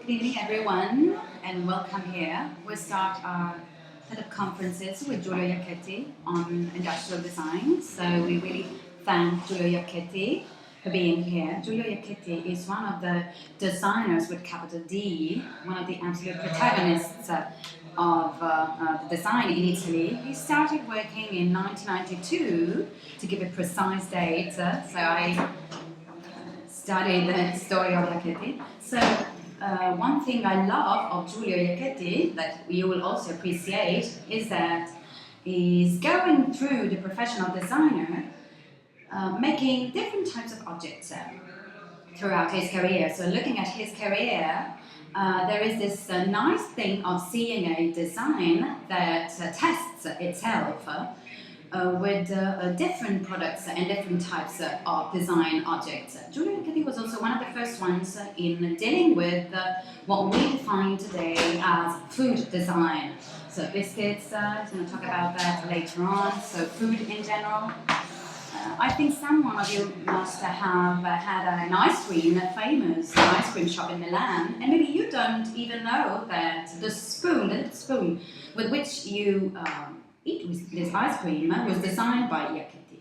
Good evening, everyone, and welcome here. We'll start our set of conferences with Giulio Iacchetti on industrial design. So we really thank Giulio Iacchetti for being here. Giulio Iacchetti is one of the designers with capital D, one of the absolute protagonists of the design in Italy. He started working in 1992, to give a precise date. So I studied the story of Iacchetti. So one thing I love of Giulio Iacchetti that you will also appreciate is that he's going through the profession of designer, making different types of objects throughout his career. So looking at his career, there is this nice thing of seeing a design that tests itself with different products and different types of design objects. Giulio Iacchetti was also one of the first ones in dealing with what we define today as food design. So biscuits, he's going to talk about that later on, so food in general. I think some of you must have had an ice cream, a famous ice cream shop in Milan, and maybe you don't even know that the spoon with which you eat this ice cream was designed by Iacchetti.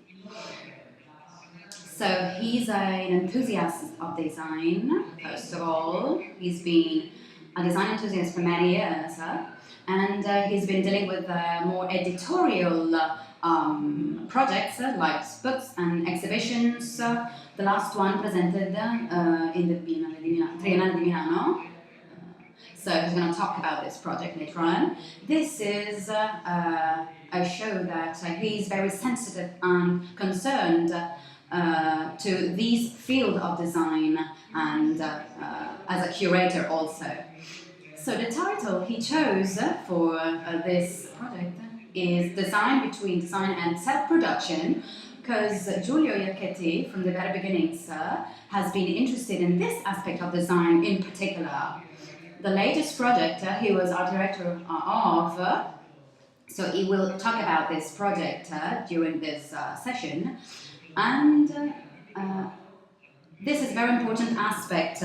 So he's an enthusiast of design, first of all. He's been a design enthusiast for many years, and he's been dealing with more editorial projects like books and exhibitions. The last one presented in the Triennale di Milano. So he's going to talk about this project later on. This is a show that he's very sensitive and concerned to this field of design and as a curator also. So the title he chose for this project is Design Between Design and Self-Production, because Giulio Iacchetti, from the very beginnings, has been interested in this aspect of design in particular. The latest project he was art director of, so he will talk about this project during this session, and this is a very important aspect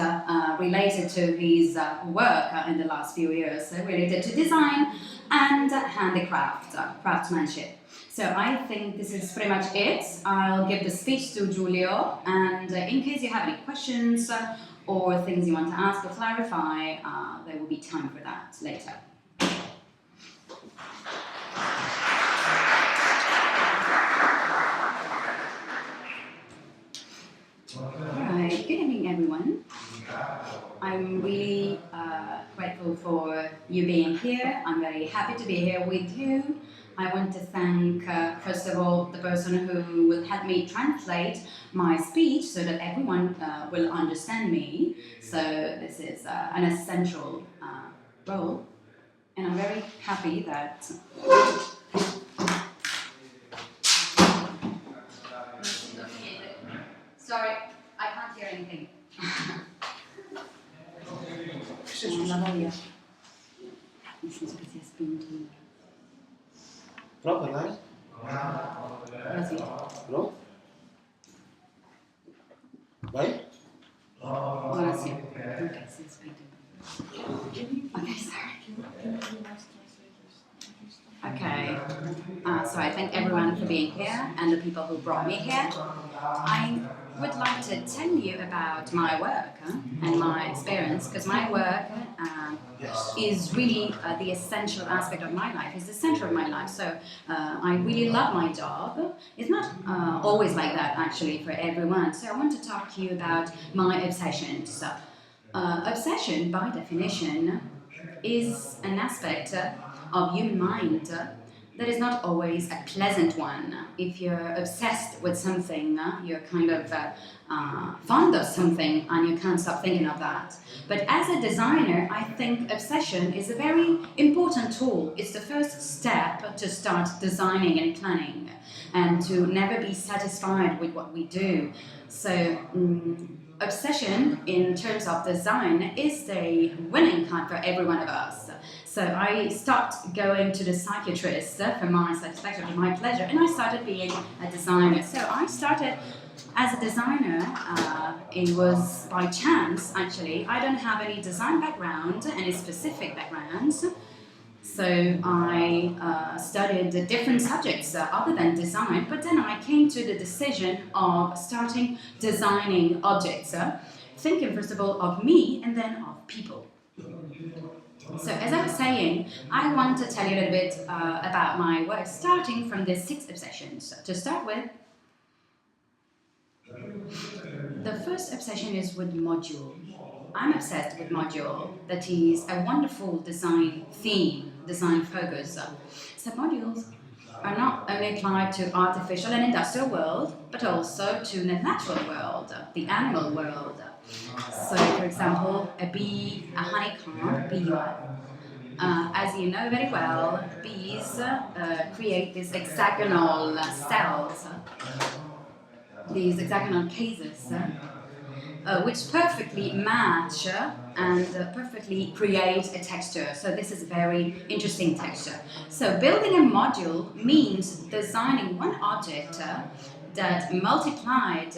related to his work in the last few years, related to design and handicraft, craftsmanship. So I think this is pretty much it. I'll give the speech to Giulio, and in case you have any questions or things you want to ask or clarify, there will be time for that later. Alright, good evening everyone. I'm really grateful for you being here. I'm very happy to be here with you. I want to thank, first of all, the person who will help me translate my speech so that everyone will understand me. So this is an essential role, and I'm very happy that... Sorry, I can't hear anything. La voglia. Nel senso che si è spinto. Prova a parlare? Ora sì. No? Vai? Ora sì. Ok, si è spinto. Ok, sorry. Okay, so I thank everyone for being here and the people who brought me here. I would like to tell you about my work and my experience, because my work is really the essential aspect of my life, is the center of my life. So I really love my job. It's not always like that actually for everyone. So I want to talk to you about my obsessions. Obsession, by definition, is an aspect of human mind that is not always a pleasant one. If you're obsessed with something, you're kind of fond of something and you can't stop thinking of that. But as a designer, I think obsession is a very important tool. It's the first step to start designing and planning and to never be satisfied with what we do. So obsession in terms of design is the winning card for every one of us. So I stopped going to the psychiatrist for my satisfaction, for my pleasure, and I started being a designer. So I started As a designer, it was by chance, actually. I don't have any design background, any specific backgrounds. So I studied the different subjects other than design, but then I came to the decision of starting designing objects, thinking first of all of me and then of people. So as I was saying, I want to tell you a little bit about my work, starting from the 6 obsessions. To start with, the first obsession is with module. I'm obsessed with module. That is a wonderful design theme, design focus. So modules are not only applied to artificial and industrial world, but also to the natural world, the animal world. So, for example, a bee, a honeycomb, beehive. As you know very well, bees create these hexagonal cells, these hexagonal cases, which perfectly match and perfectly create a texture. So this is a very interesting texture. So building a module means designing one object that multiplied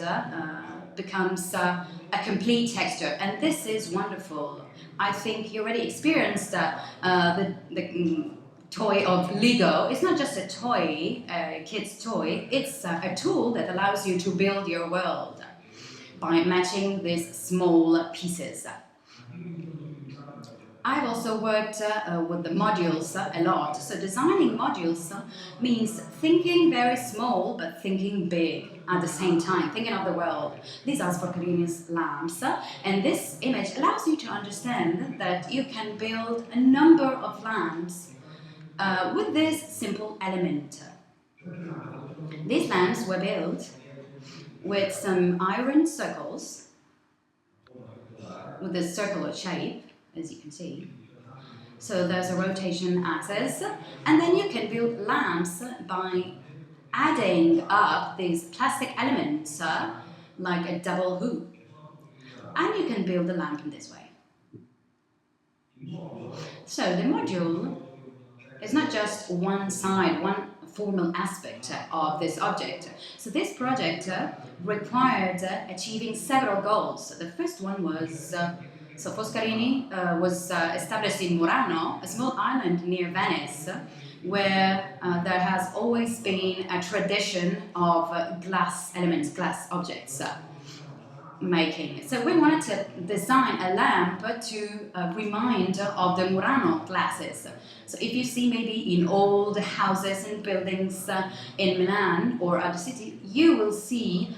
becomes a complete texture, and this is wonderful. I think you already experienced the toy of Lego. It's not just a toy, a kid's toy, it's a tool that allows you to build your world by matching these small pieces. I've also worked with the modules a lot. So designing modules means thinking very small but thinking big at the same time, thinking of the world. These are Foscarini's lamps, and this image allows you to understand that you can build a number of lamps with this simple element. These lamps were built with some iron circles with this circular shape, as you can see. So there's a rotation axis, and then you can build lamps by adding up these plastic elements like a double hoop, and you can build a lamp in this way. So the module is not just one side, one formal aspect of this object. So this project required achieving several goals. The first one was, so Foscarini was established in Murano, a small island near Venice, where there has always been a tradition of glass elements, glass objects making. So we wanted to design a lamp to remind of the Murano glasses. So if you see maybe in old houses and buildings in Milan or other city, you will see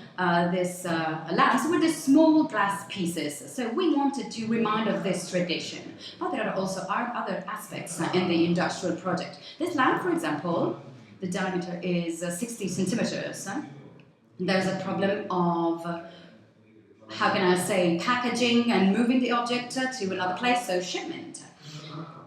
this lamps with the small glass pieces. So we wanted to remind of this tradition. But there are also other aspects in the industrial project. This lamp, for example, the diameter is 60 centimeters. There's a problem of how can I say, packaging and moving the object to another place, so shipment.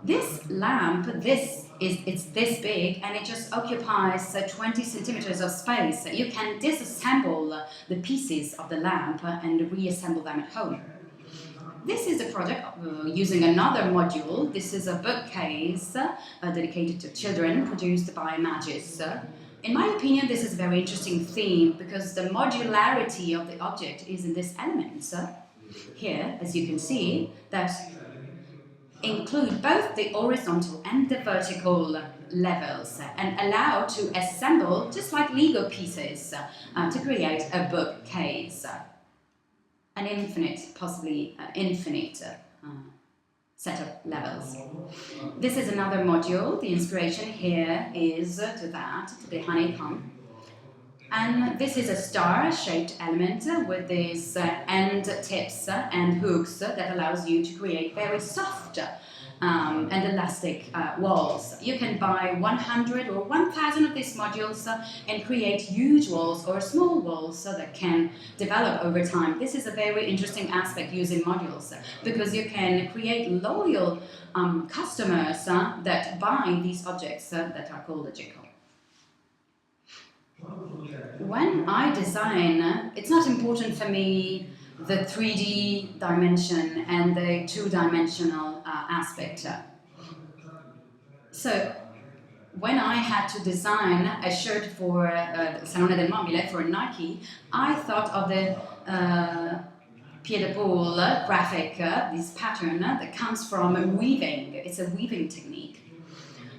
This lamp, it's this big, and it just occupies 20 centimeters of space. You can disassemble the pieces of the lamp and reassemble them at home. This is a project using another module. This is a bookcase dedicated to children, produced by Magis. In my opinion, this is a very interesting theme because the modularity of the object is in this element. Here, as you can see, that include both the horizontal and the vertical levels and allow to assemble, just like Lego pieces, to create a bookcase. An infinite, possibly infinite set of levels. This is another module. The inspiration here is to the honeycomb. And this is a star-shaped element with these end tips and hooks that allows you to create very soft and elastic walls. You can buy 100 or 1,000 of these modules and create huge walls or small walls that can develop over time. This is a very interesting aspect using modules because you can create loyal customers that buy these objects that are called digital. When I design, it's not important for me the 3D dimension and the two-dimensional aspect. So when I had to design a shirt for Salone del Mobile for Nike, I thought of the pied-de-poule graphic, this pattern that comes from weaving. It's a weaving technique.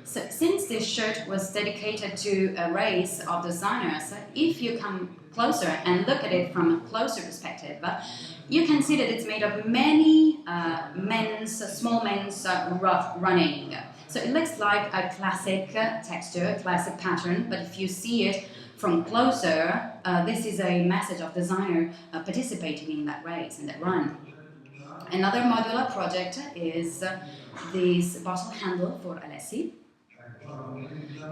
So since this shirt was dedicated to a race of designers, if you come closer and look at it from a closer perspective, you can see that it's made of many small men's running. So it looks like a classic texture, a classic pattern, but if you see it from closer, this is a message of designer participating in that race, in that run. Another modular project is this bottle handle for Alessi.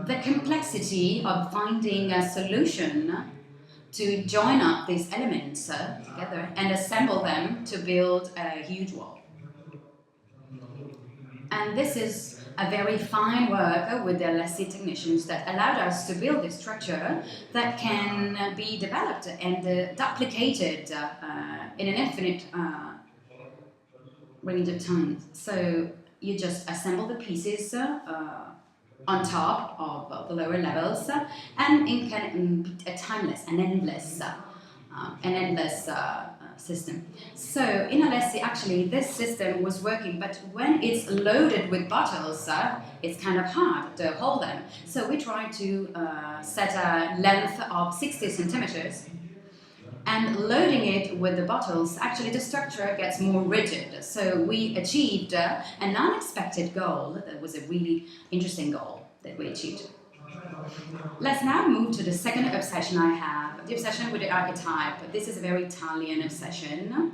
The complexity of finding a solution to join up these elements together and assemble them to build a huge wall. And this is a very fine work with the Alessi technicians that allowed us to build this structure that can be developed and duplicated in an infinite range of time. So you just assemble the pieces on top of the lower levels, and it can be a timeless, an endless system. So in Alessi, actually, this system was working, but when it's loaded with bottles, it's kind of hard to hold them. So we tried to set a length of 60 centimeters, and loading it with the bottles, actually the structure gets more rigid. So we achieved an unexpected goal. That was a really interesting goal that we achieved. Let's now move to the second obsession I have, the obsession with the archetype. This is a very Italian obsession.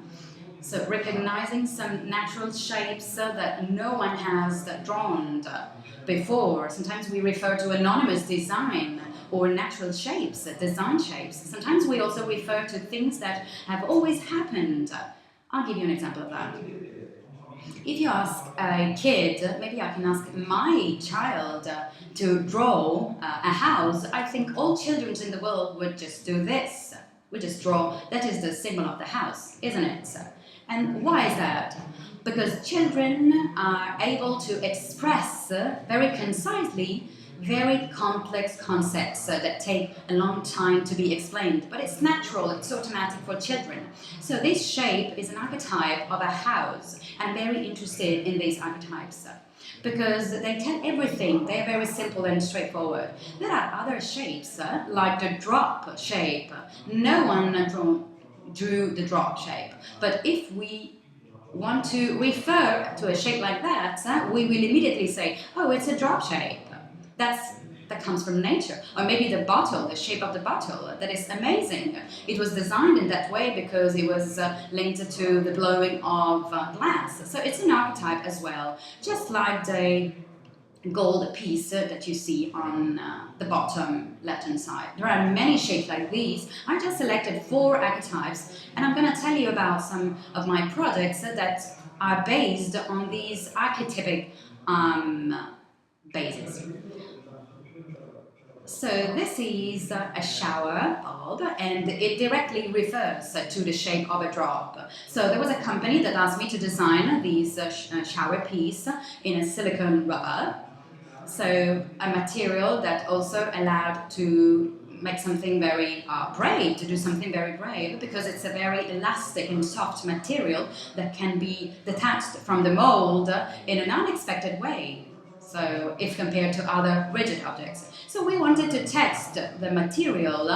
So recognizing some natural shapes that no one has drawn before. Sometimes we refer to anonymous design or natural shapes, design shapes. Sometimes we also refer to things that have always happened. I'll give you an example of that. If you ask a kid, maybe I can ask my child to draw a house, I think all children in the world would just do this. We just draw, that is the symbol of the house, isn't it? And why is that? Because children are able to express very concisely very complex concepts that take a long time to be explained, but it's natural, it's automatic for children. So this shape is an archetype of a house. I'm very interested in these archetypes because they tell everything. They're very simple and straightforward. There are other shapes, like the drop shape. No one drew the drop shape, but if we want to refer to a shape like that, we will immediately say, oh, it's a drop shape. That comes from nature. Or maybe the bottle, the shape of the bottle, that is amazing. It was designed in that way because it was linked to the blowing of glass. So it's an archetype as well, just like the gold piece that you see on the bottom left-hand side. There are many shapes like these. I just selected 4 archetypes, and I'm going to tell you about some of my projects that are based on these archetypic bases. So this is a shower bulb, and it directly refers to the shape of a drop. So there was a company that asked me to design these shower piece in a silicone rubber. So a material that also allowed to make something very brave, to do something very brave, because it's a very elastic and soft material that can be detached from the mold in an unexpected way. So if compared to other rigid objects. So we wanted to test the material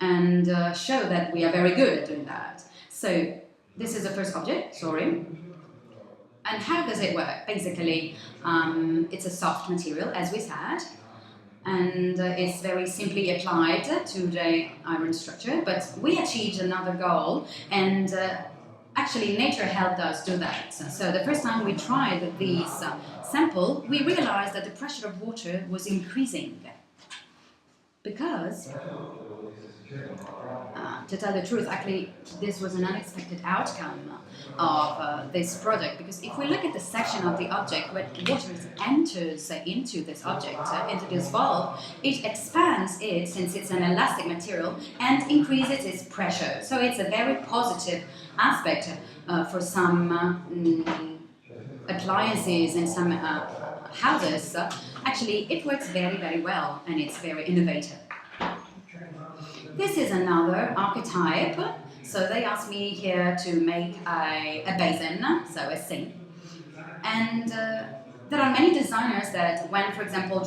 and show that we are very good at doing that. So this is the first object, sorry. And how does it work? Basically, it's a soft material, as we said, and it's very simply applied to the iron structure, but we achieved another goal, and actually nature helped us do that. So the first time we tried this sample, we realized that the pressure of water was increasing because, to tell the truth, actually this was an unexpected outcome of this project, because if we look at the section of the object where water enters into this object, into this bulb, it expands it, since it's an elastic material, and increases its pressure. So it's a very positive aspect for some appliances in some houses, Actually, it works very, very well, and it's very innovative. This is another archetype. So they asked me here to make a basin, so a sink. And there are many designers that when, for example,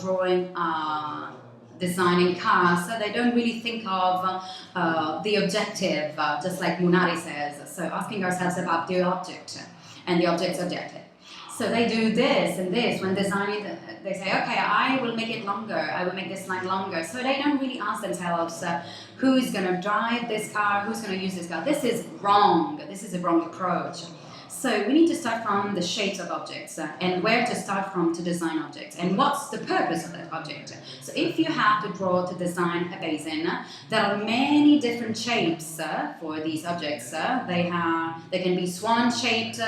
designing cars, so they don't really think of the objective, just like Munari says. So asking ourselves about the object and the object's objective. So they do this and this when designing. They say, okay, I will make it longer. I will make this line longer. So they don't really ask themselves who's going to drive this car, who's going to use this car. This is wrong. This is a wrong approach. So we need to start from the shapes of objects and where to start from to design objects and what's the purpose of that object. So if you have to draw to design a basin, there are many different shapes for these objects. They can be swan-shaped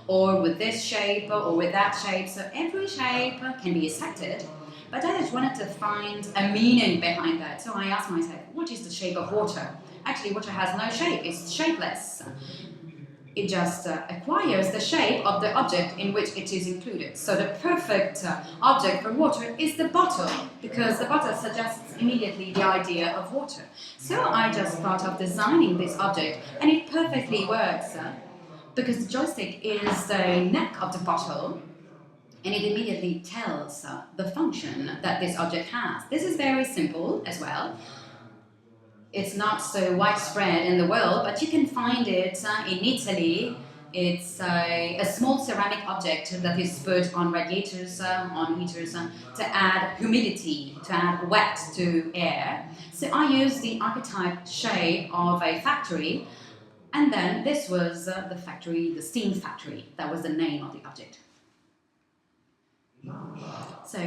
or with this shape or with that shape. So every shape can be accepted. But I just wanted to find a meaning behind that. So I asked myself, what is the shape of water? Actually, water has no shape. It's shapeless. It just acquires the shape of the object in which it is included. So the perfect object for water is the bottle, because the bottle suggests immediately the idea of water. So I just thought of designing this object, and it perfectly works, because the joystick is the neck of the bottle, and it immediately tells the function that this object has. This is very simple as well. It's not so widespread in the world, but you can find it in Italy. It's a small ceramic object that is put on radiators, on heaters, to add humidity, to add wet to air. So I used the archetype shape of a factory, and then this was the factory, the steam factory. That was the name of the object. So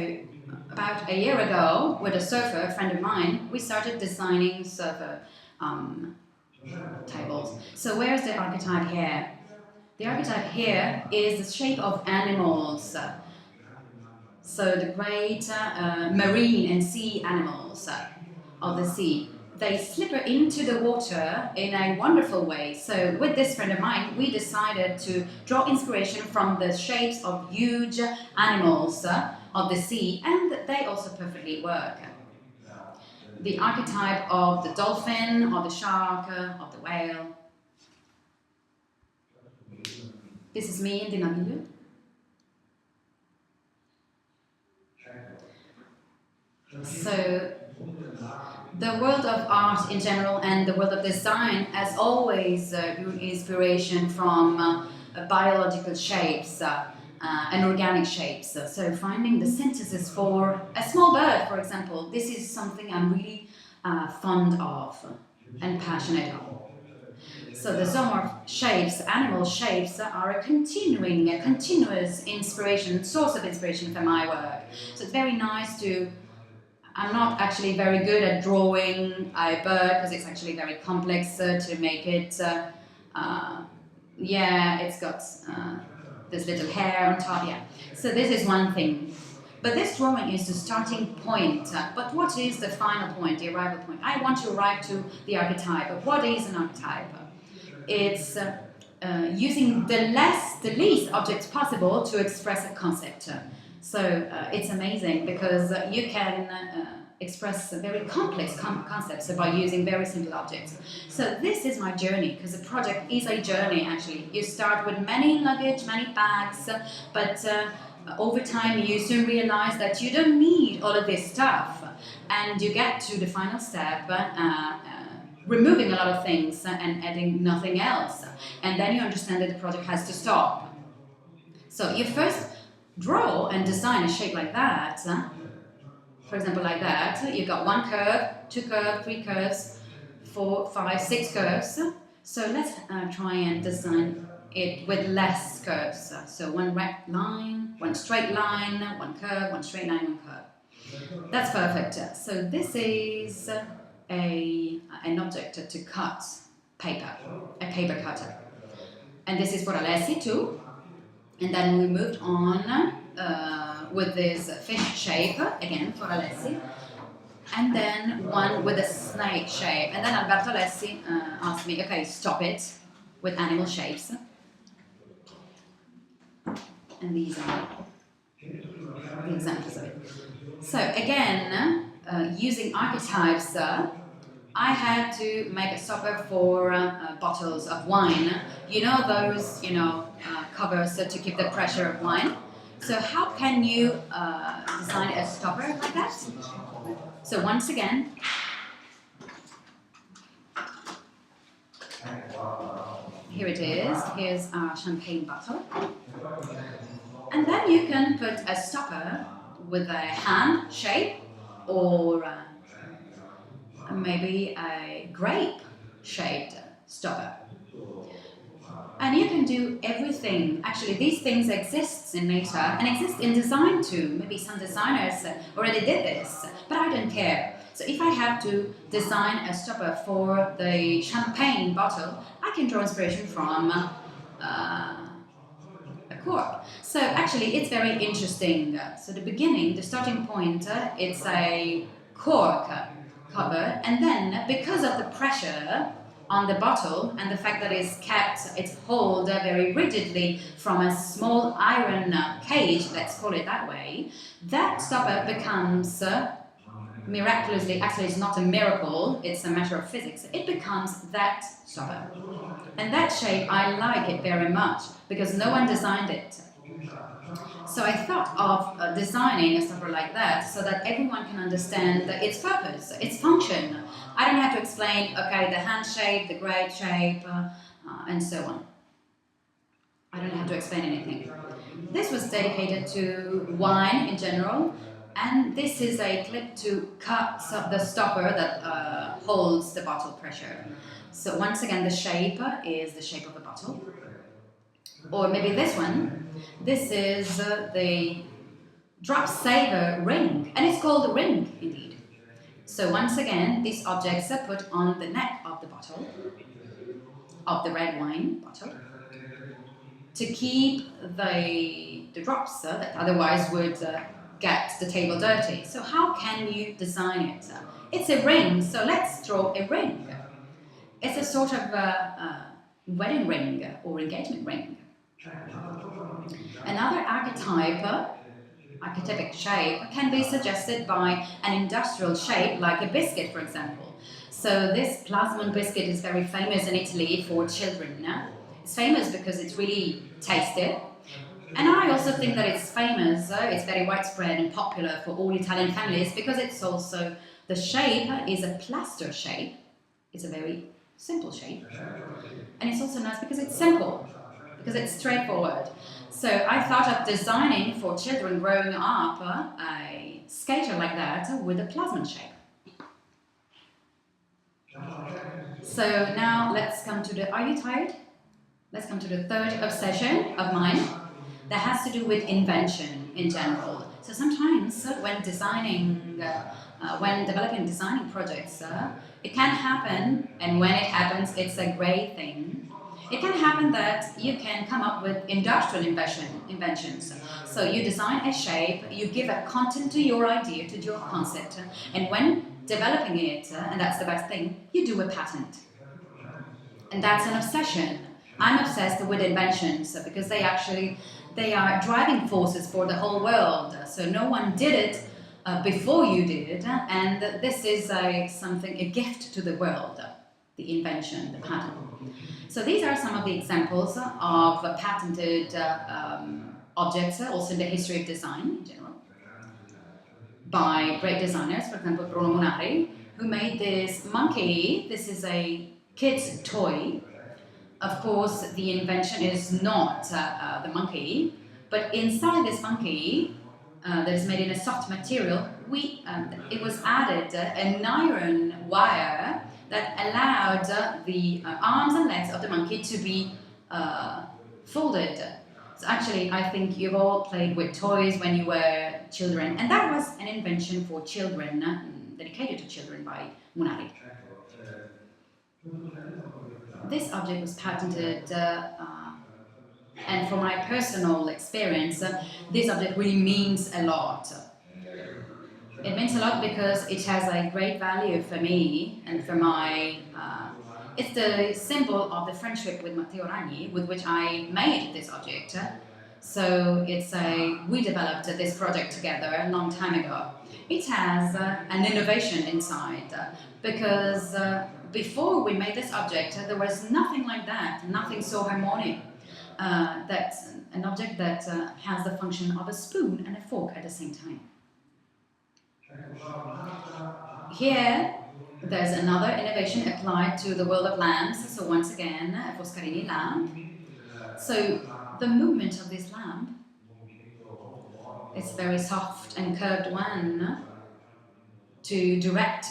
about a year ago, with a surfer, a friend of mine, we started designing surfer tables. So where's the archetype here? The archetype here is the shape of animals. So the great marine and sea animals of the sea. They slipper into the water in a wonderful way. So with this friend of mine, we decided to draw inspiration from the shapes of huge animals of the sea, and they also perfectly work. The archetype of the dolphin, or the shark, of the whale. This is me in the milieu. So the world of art in general and the world of design has always drew inspiration from biological shapes and organic shapes. So finding the synthesis for a small bird, for example, this is something I'm really fond of and passionate of. So the zoomorph shapes, animal shapes, are a continuous inspiration, source of inspiration for my work. So it's very nice to. I'm not actually very good at drawing a bird because it's actually very complex to make it. It's got this little hair on top. Yeah. So this is one thing. But this drawing is the starting point. But what is the final point, the arrival point? I want to arrive to the archetype. But what is an archetype? It's using the least objects possible to express a concept. So it's amazing because you can express very complex concepts by using very simple objects. So this is my journey, because the project is a journey actually. You start with many luggage, many bags, but over time you soon realize that you don't need all of this stuff, and you get to the final step, removing a lot of things and adding nothing else. And then you understand that the project has to stop. So you first draw and design a shape like that. For example, like that. You've got one curve, two curves, three curves, 4, 5, 6 curves. So let's try and design it with less curves. So one rect line, one straight line, one curve, one straight line, one curve. That's perfect. So this is an object to cut paper, a paper cutter. And this is for Alessi too. And then we moved on with this fish shape, again for Alessi. And then one with a snake shape. And then Alberto Alessi asked me, okay, stop it with animal shapes. And these are the examples of it. So again, using archetypes, I had to make a stopper for bottles of wine. You know those, covers to keep the pressure of wine. So how can you design a stopper like that? So once again, here it is. Here's our champagne bottle. And then you can put a stopper with a hand shape or maybe a grape-shaped stopper. And you can do everything. Actually, these things exist in nature and exist in design too. Maybe some designers already did this, but I don't care. So if I have to design a stopper for the champagne bottle, I can draw inspiration from a cork. So actually, it's very interesting. So the beginning, the starting point, it's a cork cover, and then because of the pressure on the bottle and the fact that it's kept its hold very rigidly from a small iron cage, let's call it that way, that stopper becomes miraculously, actually it's not a miracle, it's a matter of physics, it becomes that stopper. And that shape, I like it very much because no one designed it. So I thought of designing a stopper like that so that everyone can understand its purpose, its function. I don't have to explain, okay, the hand shape, the grape shape, and so on. I don't have to explain anything. This was dedicated to wine in general, and this is a clip to cut the stopper that holds the bottle pressure. So once again, the shape is the shape of the bottle. Or maybe this one. This is the drop saver ring, and it's called a ring indeed. So once again, these objects are put on the neck of the bottle, of the red wine bottle, to keep the drops that otherwise would get the table dirty. So how can you design it? It's a ring, so let's draw a ring. It's a sort of wedding ring or engagement ring. Another archetypic shape can be suggested by an industrial shape like a biscuit, for example. So this plasmon biscuit is very famous in Italy for children. It's famous because it's really tasty. And I also think that it's famous, it's very widespread and popular for all Italian families because it's also, the shape is a plaster shape. It's a very simple shape. And it's also nice because it's simple, because it's straightforward. So I thought of designing for children growing up a skater like that with a plasmon shape. So now let's come to the, are you tired? Let's come to the third obsession of mine that has to do with invention in general. So sometimes when designing, when developing designing projects, it can happen, and when it happens, it's a great thing. It can happen that you can come up with industrial inventions. So you design a shape, you give a content to your idea, to your concept, and when developing it, and that's the best thing, you do a patent. And that's an obsession. I'm obsessed with inventions because they are driving forces for the whole world. So no one did it before you did, and this is a gift to the world, the invention, the patent. So these are some of the examples of patented objects, also in the history of design in general, by great designers, for example, Bruno Munari, who made this monkey. This is a kid's toy. Of course, the invention is not the monkey, but inside this monkey, that is made in a soft material, it was added an iron wire that allowed the arms and legs of the monkey to be folded. So actually, I think you've all played with toys when you were children, and that was an invention for children, dedicated to children by Munari. This object was patented, and from my personal experience, this object really means a lot. It means a lot because it has a great value for me and for my... it's the symbol of the friendship with Matteo Ragni, with which I made this object. So we developed this project together a long time ago. It has an innovation inside because before we made this object, there was nothing like that, nothing so harmonic. That's an object that has the function of a spoon and a fork at the same time. Here, there's another innovation applied to the world of lamps. So once again, a Foscarini lamp. So the movement of this lamp is a very soft and curved one to direct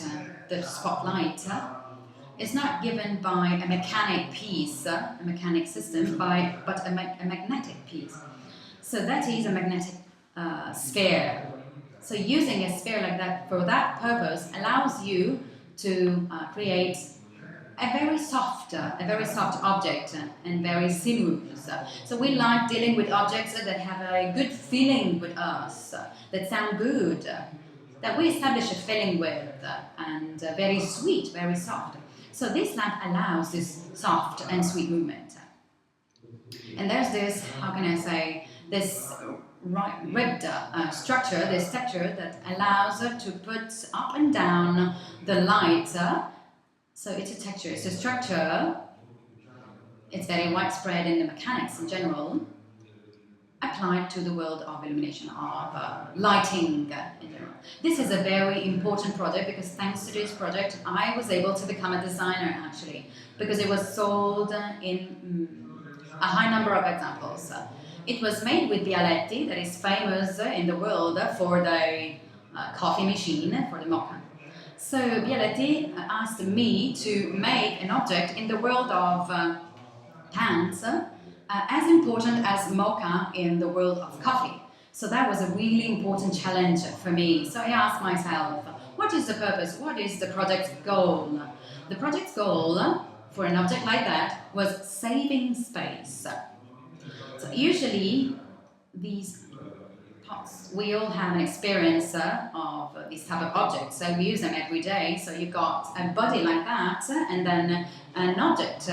the spotlight. It's not given by a mechanic piece, a mechanic system, but a magnetic piece. So that is a magnetic sphere. So using a sphere like that for that purpose allows you to create a very soft object and very sinuous. So we like dealing with objects that have a good feeling with us, that sound good, that we establish a feeling with, and very sweet, very soft. So this lamp allows this soft and sweet movement. And there's this, how can I say, this ribbed structure, this texture that allows to put up and down the light. So it's a texture, it's a structure. It's very widespread in the mechanics in general, applied to the world of illumination, of lighting in general. This is a very important project because thanks to this project I was able to become a designer actually, because it was sold in a high number of examples. It was made with Bialetti, that is famous in the world for the coffee machine, for the mocha. So Bialetti asked me to make an object in the world of pans as important as mocha in the world of coffee. So that was a really important challenge for me. So I asked myself, what is the purpose? What is the project's goal? The project's goal for an object like that was saving space. So usually these pots, we all have an experience of these type of objects, so we use them every day. So you've got a body like that and then an object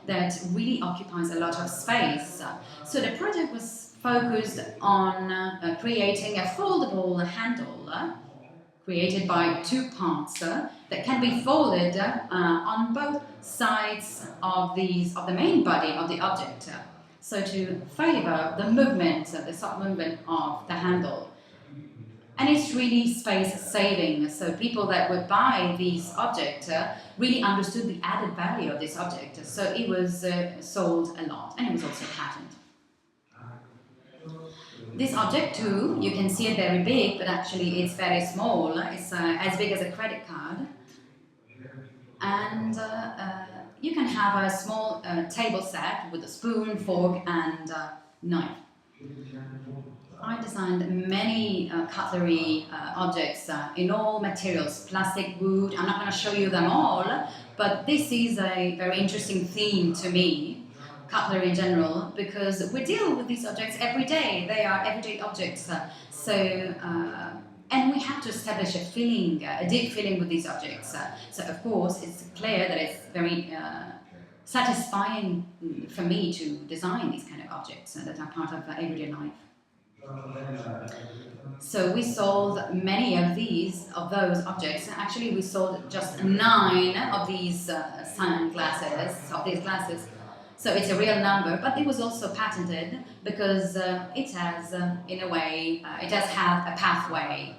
that really occupies a lot of space. So the project was focused on creating a foldable handle created by two parts that can be folded on both sides of the main body of the object. So to favor the movement, the soft movement of the handle. And it's really space saving, so people that would buy this object really understood the added value of this object, so it was sold a lot, and it was also patented. This object too, you can see it very big, but actually it's very small, it's as big as a credit card, and you can have a small table set with a spoon, fork and knife. I designed many cutlery objects in all materials, plastic, wood. I'm not going to show you them all, but this is a very interesting theme to me, cutlery in general, because we deal with these objects every day. They are everyday objects. And we have to establish a feeling, a deep feeling with these objects. So of course, it's clear that it's very satisfying for me to design these kind of objects that are part of everyday life. So we sold many of those objects. Actually, we sold just 9 of these sunglasses, of these glasses. So it's a real number, but it was also patented because it has, in a way, it does have a pathway.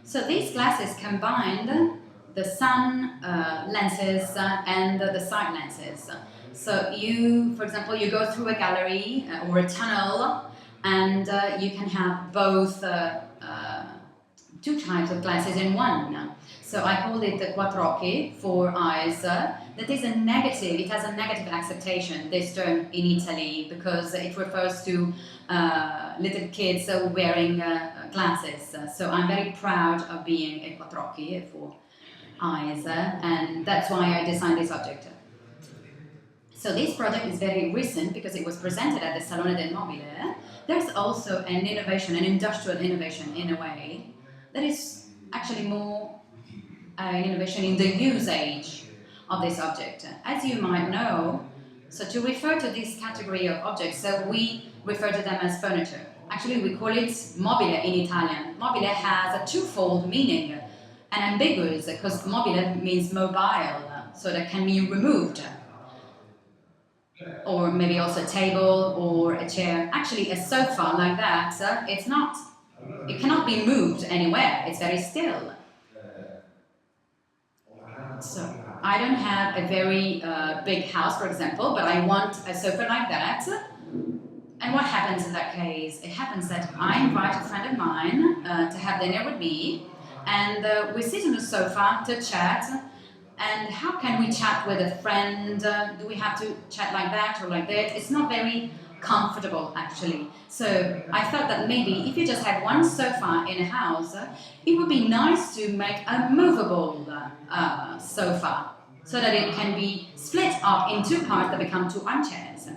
So these glasses combined the sun lenses and the side lenses. So you, for example, you go through a gallery or a tunnel, and you can have both 2 types of glasses in one. So I call it the quattrocchi, 4 eyes. That is a negative, it has a negative acceptation, this term in Italy, because it refers to little kids wearing glasses. So I'm very proud of being a quattrocchi, 4 eyes, and that's why I designed this object. So this project is very recent because it was presented at the Salone del Mobile. There's also an innovation, an industrial innovation in a way, that is actually more an innovation in the usage of this object. As you might know, so to refer to this category of objects, so we refer to them as furniture. Actually, we call it mobile in Italian. Mobile has a twofold meaning, and ambiguous, because mobile means mobile, so that can be removed. Or maybe also a table or a chair. Actually, a sofa like that, it cannot be moved anywhere, it's very still. So, I don't have a very big house, for example, but I want a sofa like that. And what happens in that case? It happens that I invite a friend of mine to have dinner with me, and we sit on the sofa to chat. And how can we chat with a friend? Do we have to chat like that or like that? It's not very comfortable, actually. So I thought that maybe if you just have one sofa in a house, it would be nice to make a movable sofa, so that it can be split up in two parts that become two armchairs.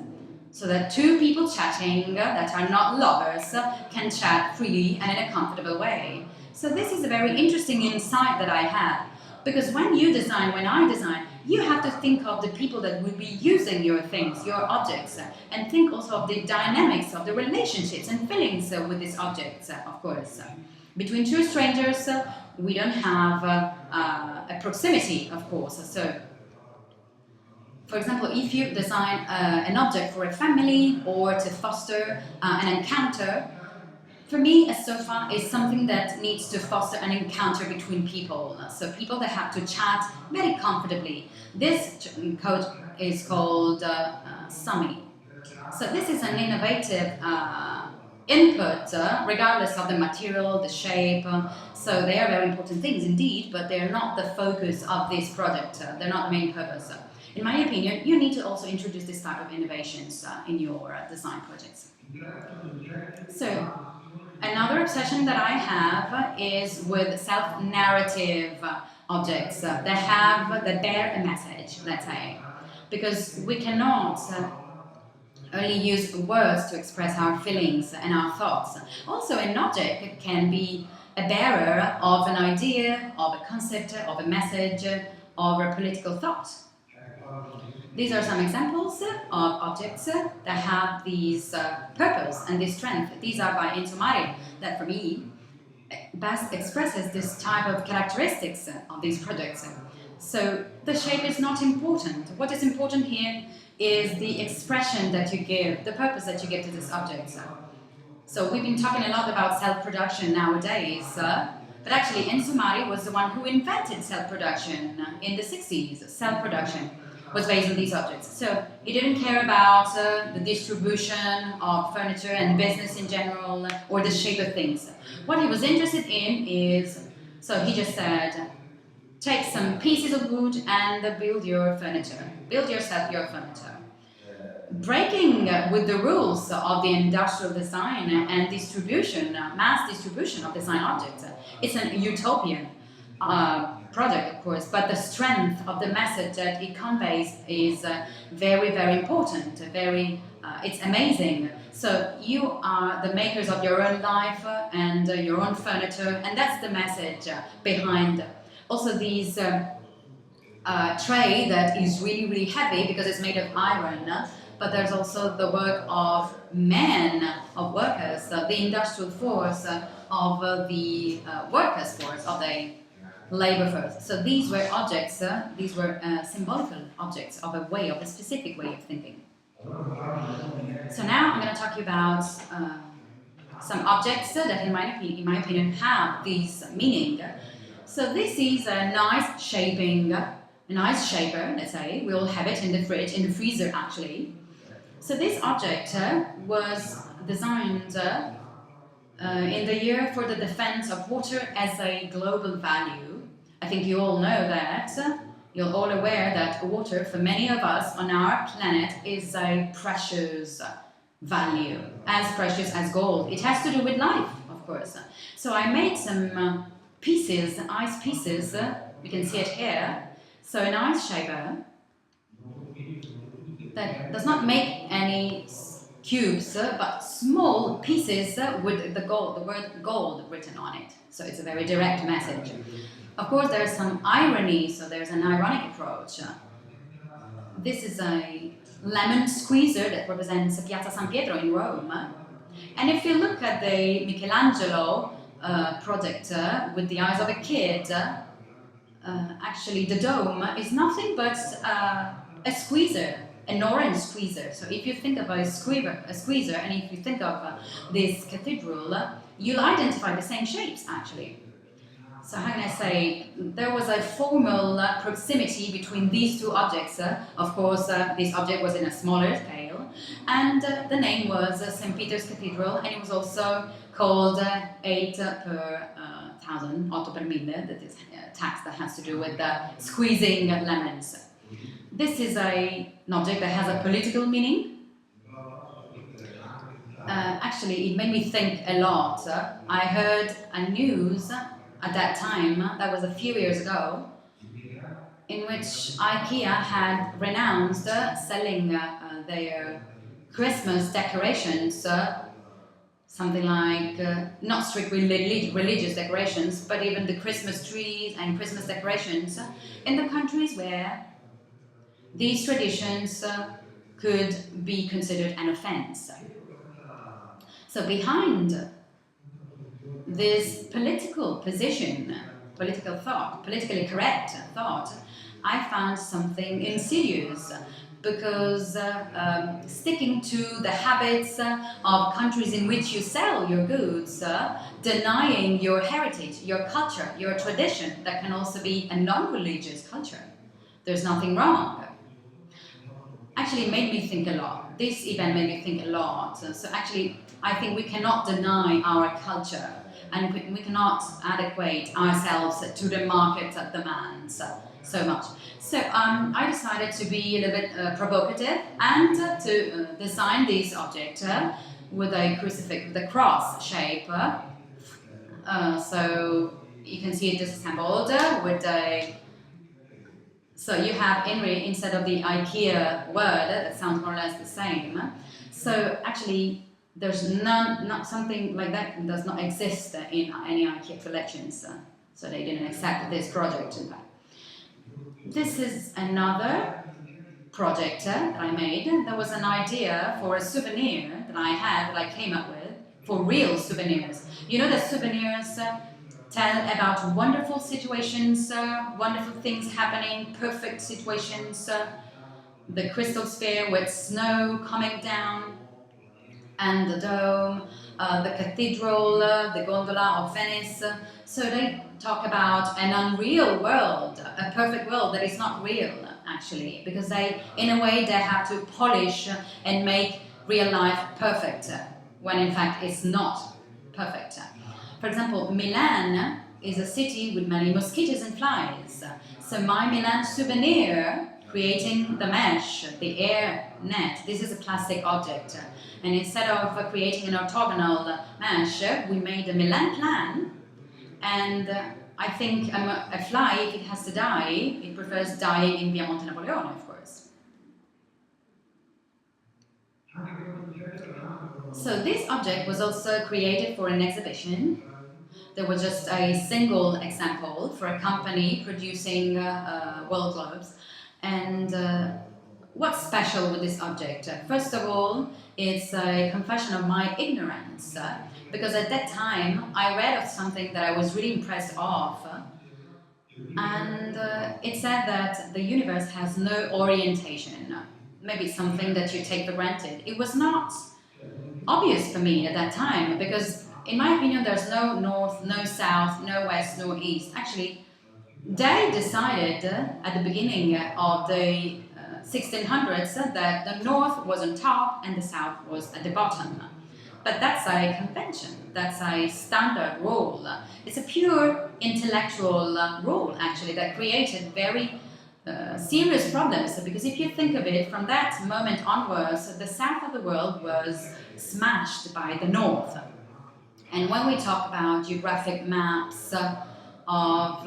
So that two people chatting that are not lovers can chat freely and in a comfortable way. So this is a very interesting insight that I had. Because when I design, you have to think of the people that will be using your things, your objects, and think also of the dynamics of the relationships and feelings with these objects, of course. Between two strangers, we don't have a proximity, of course. So, for example, if you design an object for a family or to foster an encounter, for me, a sofa is something that needs to foster an encounter between people. So people that have to chat very comfortably. This coat is called Summy. So this is an innovative input, regardless of the material, the shape. So they are very important things indeed, but they're not the focus of this project. They're not the main purpose. In my opinion, you need to also introduce this type of innovations in your design projects. So, another obsession that I have is with self-narrative objects that bear a message, let's say, because we cannot only use words to express our feelings and our thoughts. Also, an object can be a bearer of an idea, of a concept, of a message, of a political thought. These are some examples of objects that have these purpose and this strength. These are by Insomari, that for me best expresses this type of characteristics of these projects. So the shape is not important. What is important here is the expression that you give, the purpose that you give to this object. So we've been talking a lot about self-production nowadays, but actually Insomari was the one who invented self-production in the 60s. Self-production was based on these objects. So he didn't care about the distribution of furniture and business in general or the shape of things. What he was interested in is, so he just said, take some pieces of wood and build your furniture. Build yourself your furniture. Breaking with the rules of the industrial design and distribution, mass distribution of design objects. It's an utopian project, of course, but the strength of the message that it conveys is very, very important. It's amazing. So you are the makers of your own life and your own furniture, and that's the message behind. Also, these tray that is really, really heavy because it's made of iron. But there's also the work of men, of workers, the industrial force of the workers' force, of the labor force. So these were objects, these were symbolical objects of a specific way of thinking. So now I'm going to talk to you about some objects that in my opinion have this meaning. So this is a nice shaper, let's say. We all have it in the fridge, in the freezer actually. So this object was designed in the year for the defense of water as a global value. I think you all know that. You're all aware that water, for many of us on our planet, is a precious value, as precious as gold. It has to do with life, of course. So I made some pieces, ice pieces. You can see it here. So an ice shaper that does not make any cubes, but small pieces with the word gold written on it. So it's a very direct message. Of course, there's some irony, so there's an ironic approach. This is a lemon squeezer that represents Piazza San Pietro in Rome. And if you look at the Michelangelo project with the eyes of a kid, actually the dome is nothing but a squeezer, an orange squeezer. So if you think of a squeezer, and if you think of this cathedral, you'll identify the same shapes actually. So how can I say, there was a formal proximity between these two objects. Of course, this object was in a smaller scale, and the name was St. Peter's Cathedral, and it was also called 8 per 1,000, 8 per 1000, that is a tax that has to do with squeezing lemons. This is an object that has a political meaning. Actually, it made me think a lot. I heard a news at that time, that was a few years ago, in which IKEA had renounced selling their Christmas decorations, something like, not strictly religious decorations, but even the Christmas trees and Christmas decorations in the countries where these traditions could be considered an offense. So behind this political position, political thought, politically correct thought, I found something insidious, because sticking to the habits of countries in which you sell your goods, denying your heritage, your culture, your tradition, that can also be a non-religious culture. There's nothing wrong. Actually, it made me think a lot. This event made me think a lot. So actually, I think we cannot deny our culture, and we cannot adequate ourselves to the market demands so much. So I decided to be a little bit provocative and to design this object with a crucifix, with a cross shape. So you can see it disassembled with a... So you have instead of the IKEA word, that sounds more or less the same. So actually, there's not something like that does not exist in any IKEA collections. So they didn't accept this project, in fact. This is another project that I made. There was an idea for a souvenir that I came up with, for real souvenirs. You know that souvenirs tell about wonderful situations, wonderful things happening, perfect situations, the crystal sphere with snow coming down, and the dome, the cathedral, the gondola of Venice. So they talk about an unreal world, a perfect world that is not real, actually, because in a way, they have to polish and make real life perfect, when in fact it's not perfect. For example, Milan is a city with many mosquitoes and flies. So my Milan souvenir, creating the mesh, the air net, this is a plastic object. And instead of creating an orthogonal mesh, we made a Milan plan. And I think a fly, if it has to die, it prefers dying in Via Monte Napoleone, of course. So this object was also created for an exhibition. There was just a single example for a company producing world globes. And what's special with this object? First of all, it's a confession of my ignorance, because at that time I read of something that I was really impressed of, and it said that the universe has no orientation. Maybe something that you take for granted. It was not obvious for me at that time, because in my opinion there's no north, no south, no west, no east. Actually, they decided at the beginning of the 1600s that the north was on top and the south was at the bottom. But that's a convention, that's a standard rule. It's a pure intellectual rule, actually, that created very serious problems, because if you think of it, from that moment onwards, the south of the world was smashed by the north. And when we talk about geographic maps of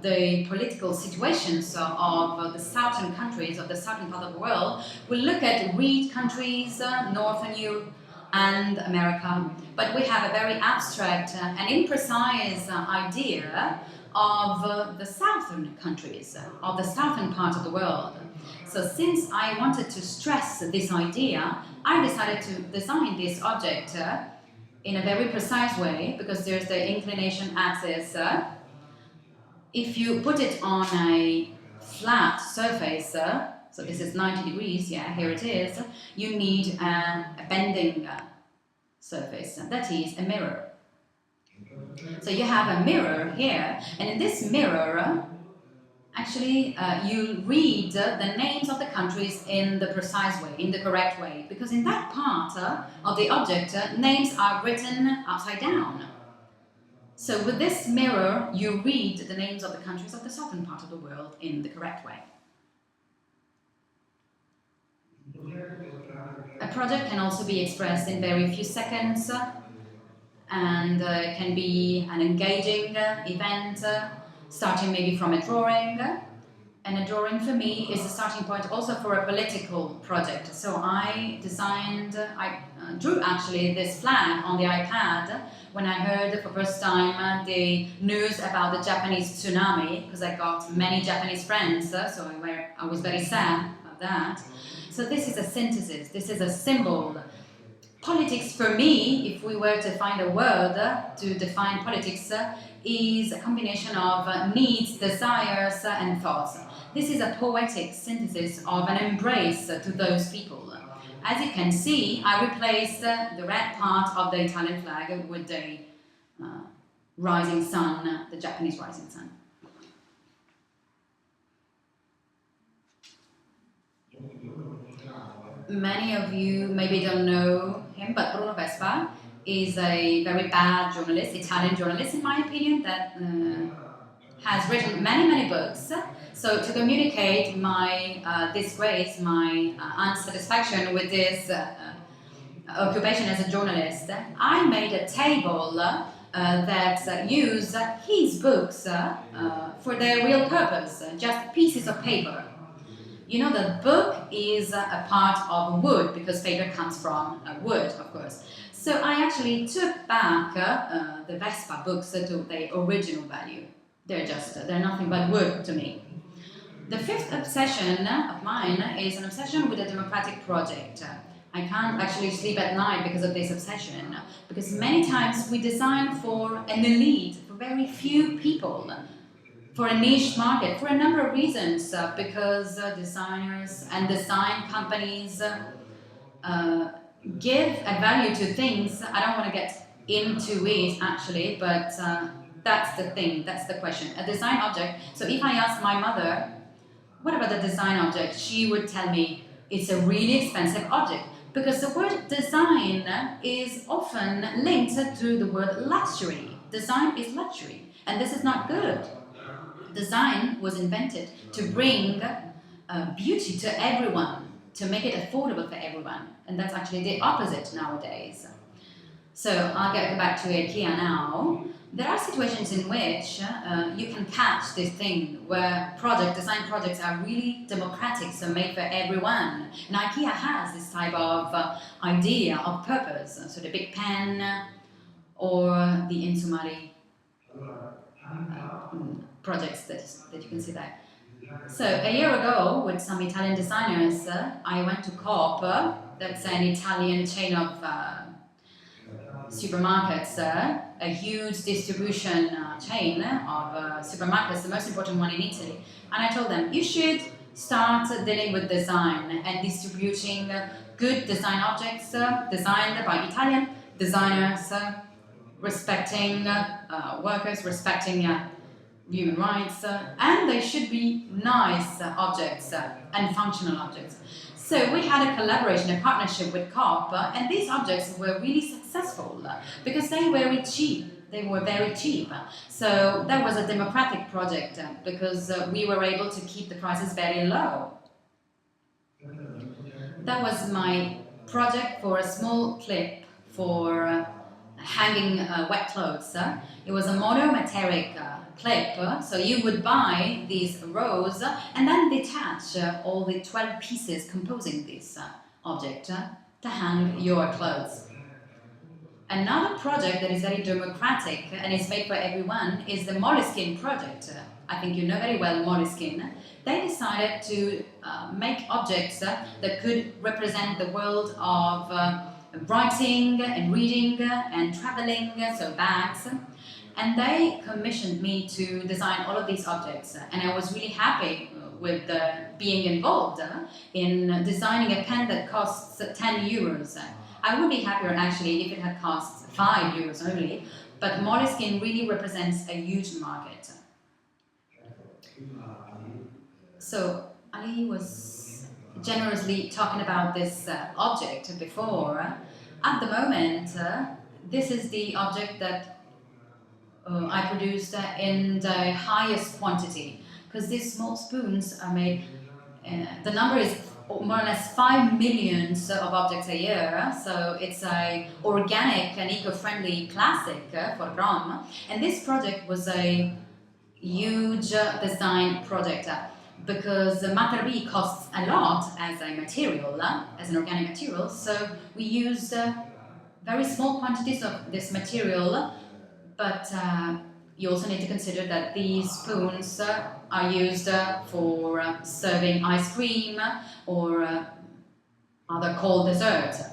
the political situations of the southern countries, of the southern part of the world, we look at reed countries, Northern Europe, and America. But we have a very abstract and imprecise idea of the southern countries, of the southern part of the world. So since I wanted to stress this idea, I decided to design this object in a very precise way, because there's the inclination axis. If you put it on a flat surface, so this is 90 degrees, yeah, here it is, you need a bending surface, that is a mirror. So you have a mirror here, and in this mirror, actually, you read the names of the countries in the precise way, in the correct way, because in that part of the object, names are written upside down. So with this mirror, you read the names of the countries of the southern part of the world in the correct way. A project can also be expressed in very few seconds, and can be an engaging event, starting maybe from a drawing. And a drawing for me is the starting point also for a political project. So I drew actually this flag on the iPad when I heard for the first time the news about the Japanese tsunami, because I got many Japanese friends, so I was very sad about that. So this is a synthesis, this is a symbol. Politics for me, if we were to find a word to define politics, is a combination of needs, desires, and thoughts. This is a poetic synthesis of an embrace to those people. As you can see, I replaced the red part of the Italian flag with the rising sun, the Japanese rising sun. Many of you maybe don't know him, but Bruno Vespa is a very bad journalist, Italian journalist in my opinion, that has written many books. So to communicate my disgrace, my unsatisfaction with this occupation as a journalist, I made a table that used his books for their real purpose, just pieces of paper. You know, the book is a part of wood, because paper comes from wood, of course. So I actually took back the Vespa books to their original value. They're nothing but wood to me. The fifth obsession of mine is an obsession with a democratic project. I can't actually sleep at night because of this obsession, because many times we design for an elite, for very few people, for a niche market, for a number of reasons, because designers and design companies give a value to things. I don't want to get into it actually, but that's the thing, that's the question. A design object, so if I ask my mother, what about the design object? She would tell me it's a really expensive object, because the word design is often linked to the word luxury. Design is luxury, and this is not good. Design was invented to bring beauty to everyone, to make it affordable for everyone, and that's actually the opposite nowadays. So I'll get back to IKEA now. There are situations in which you can catch this thing where design projects are really democratic, so made for everyone. And IKEA has this type of idea of purpose, so the big pen or the Insumari projects that you can see there. So a year ago, with some Italian designers, I went to Coop, that's an Italian chain of supermarkets, a huge distribution chain of supermarkets, the most important one in Italy. And I told them, you should start dealing with design and distributing good design objects designed by Italian designers, respecting workers, respecting human rights, and they should be nice objects and functional objects. So we had a collaboration, a partnership with Coop, and these objects were really successful because they were very cheap. They were very cheap. So that was a democratic project because we were able to keep the prices very low. That was my project for a small clip for hanging wet clothes. It was a monometeric clip, so you would buy these rows and then detach all the 12 pieces composing this object to hang your clothes. Another project that is very democratic and is made for everyone is the Moleskine project. I think you know very well Moleskine. They decided to make objects that could represent the world of writing and reading and traveling, so bags. And they commissioned me to design all of these objects. And I was really happy with being involved in designing a pen that costs 10 euros. I would be happier actually if it had cost 5 euros only, but Moleskine really represents a huge market. So Ali was generously talking about this object before. At the moment, this is the object that I produced in the highest quantity, because these small spoons are made, the number is more or less 5 million of objects a year, so it's a organic and eco-friendly plastic for Rome. And this project was a huge design project because matter B costs a lot as a material, as an organic material, so we used very small quantities of this material, but you also need to consider that these spoons are used for serving ice cream or other cold desserts.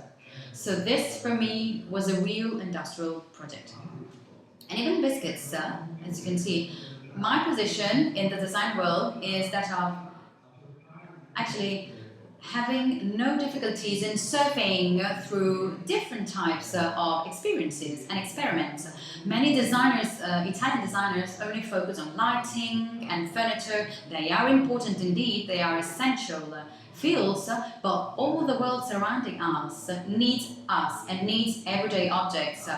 So this, for me, was a real industrial project. And even biscuits, as you can see, my position in the design world is that of actually having no difficulties in surfing through different types of experiences and experiments. Many designers, Italian designers, only focus on lighting and furniture. They are important indeed, they are essential fields, but all the world surrounding us needs needs everyday objects.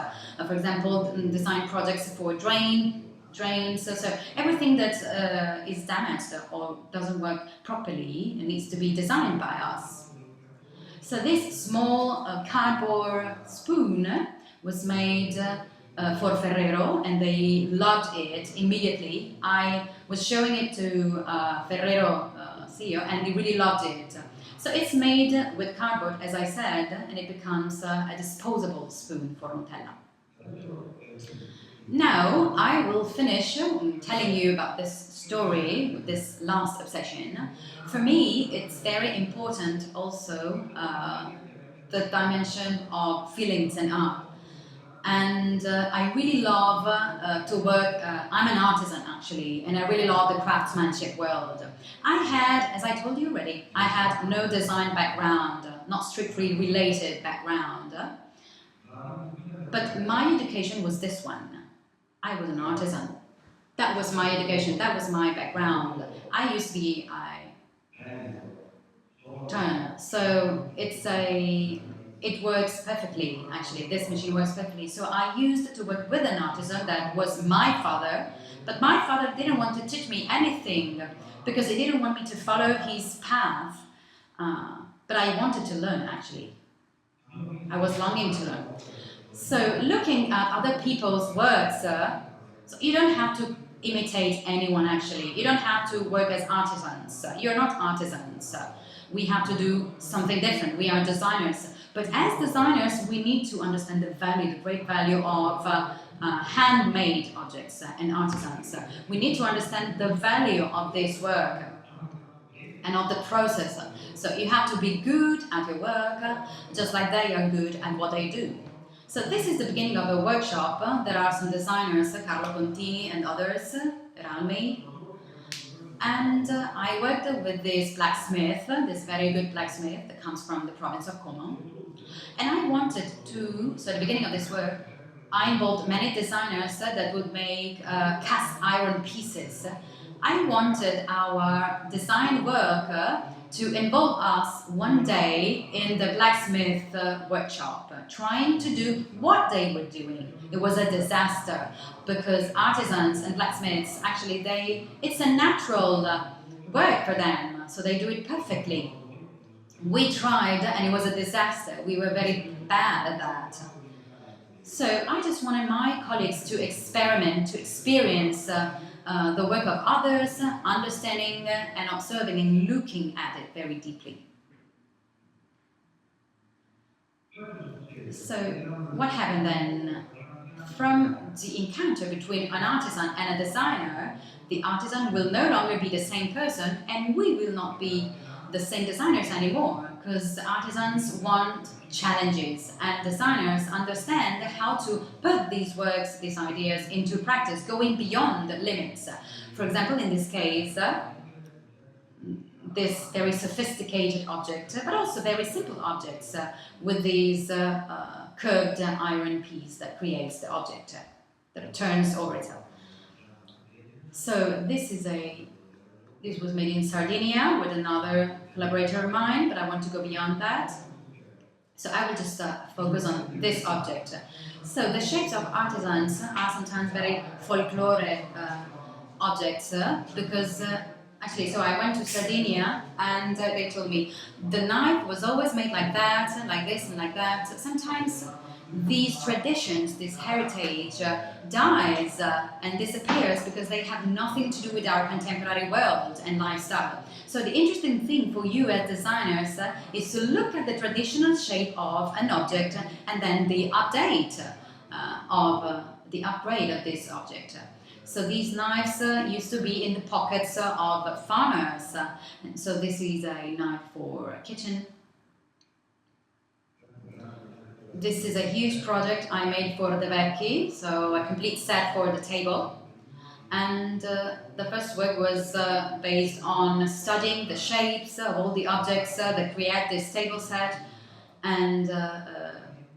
For example, design projects for drains, so everything that is damaged or doesn't work properly needs to be designed by us. So this small cardboard spoon was made for Ferrero, and they loved it immediately. I was showing it to Ferrero CEO, and he really loved it. So it's made with cardboard, as I said, and it becomes a disposable spoon for Nutella. Now, I will finish telling you about this story, this last obsession. For me, it's very important also the dimension of feelings and art. And I really love to work, I'm an artisan actually, and I really love the craftsmanship world. I had, as I told you already, I had no design background, not strictly related background. But my education was this one. I was an artisan. That was my education, that was my background. I used to be a turner, so it works perfectly, actually. This machine works perfectly. So I used to work with an artisan that was my father, but my father didn't want to teach me anything because he didn't want me to follow his path. But I wanted to learn, actually. I was longing to learn. So looking at other people's works, so you don't have to imitate anyone, actually. You don't have to work as artisans. You're not artisans. We have to do something different. We are designers. But as designers, we need to understand the value, the great value of handmade objects and artisans. We need to understand the value of this work and of the process. So you have to be good at your work, just like they are good at what they do. So this is the beginning of a workshop. There are some designers, Carlo Contini and others around me. And I worked with this blacksmith, this very good blacksmith that comes from the province of Como. And I wanted to, so at the beginning of this work, I involved many designers that would make cast iron pieces. I wanted our design work to involve us one day in the blacksmith workshop, trying to do what they were doing. It was a disaster because artisans and blacksmiths, actually, it's a natural work for them, so they do it perfectly. We tried and it was a disaster. We were very bad at that. So I just wanted my colleagues to experiment, to experience the work of others, understanding and observing and looking at it very deeply. So what happened then? From the encounter between an artisan and a designer, the artisan will no longer be the same person, and we will not be the same designers anymore, because artisans want challenges and designers understand how to put these works, these ideas into practice, going beyond the limits. For example, in this case, this very sophisticated object, but also very simple objects with these curved iron piece that creates the object that turns over itself. So this was made in Sardinia with another collaborator of mine, but I want to go beyond that. So I will just focus on this object. So the shapes of artisans are sometimes very folklore objects because actually, so I went to Sardinia and they told me the knife was always made like that, and like this and like that. So sometimes these traditions, this heritage dies and disappears because they have nothing to do with our contemporary world and lifestyle. So the interesting thing for you as designers is to look at the traditional shape of an object and then the update of the upgrade of this object. So these knives used to be in the pockets of farmers. So this is a knife for a kitchen. This is a huge project I made for the Vecchi, so a complete set for the table. And the first work was based on studying the shapes of all the objects that create this table set and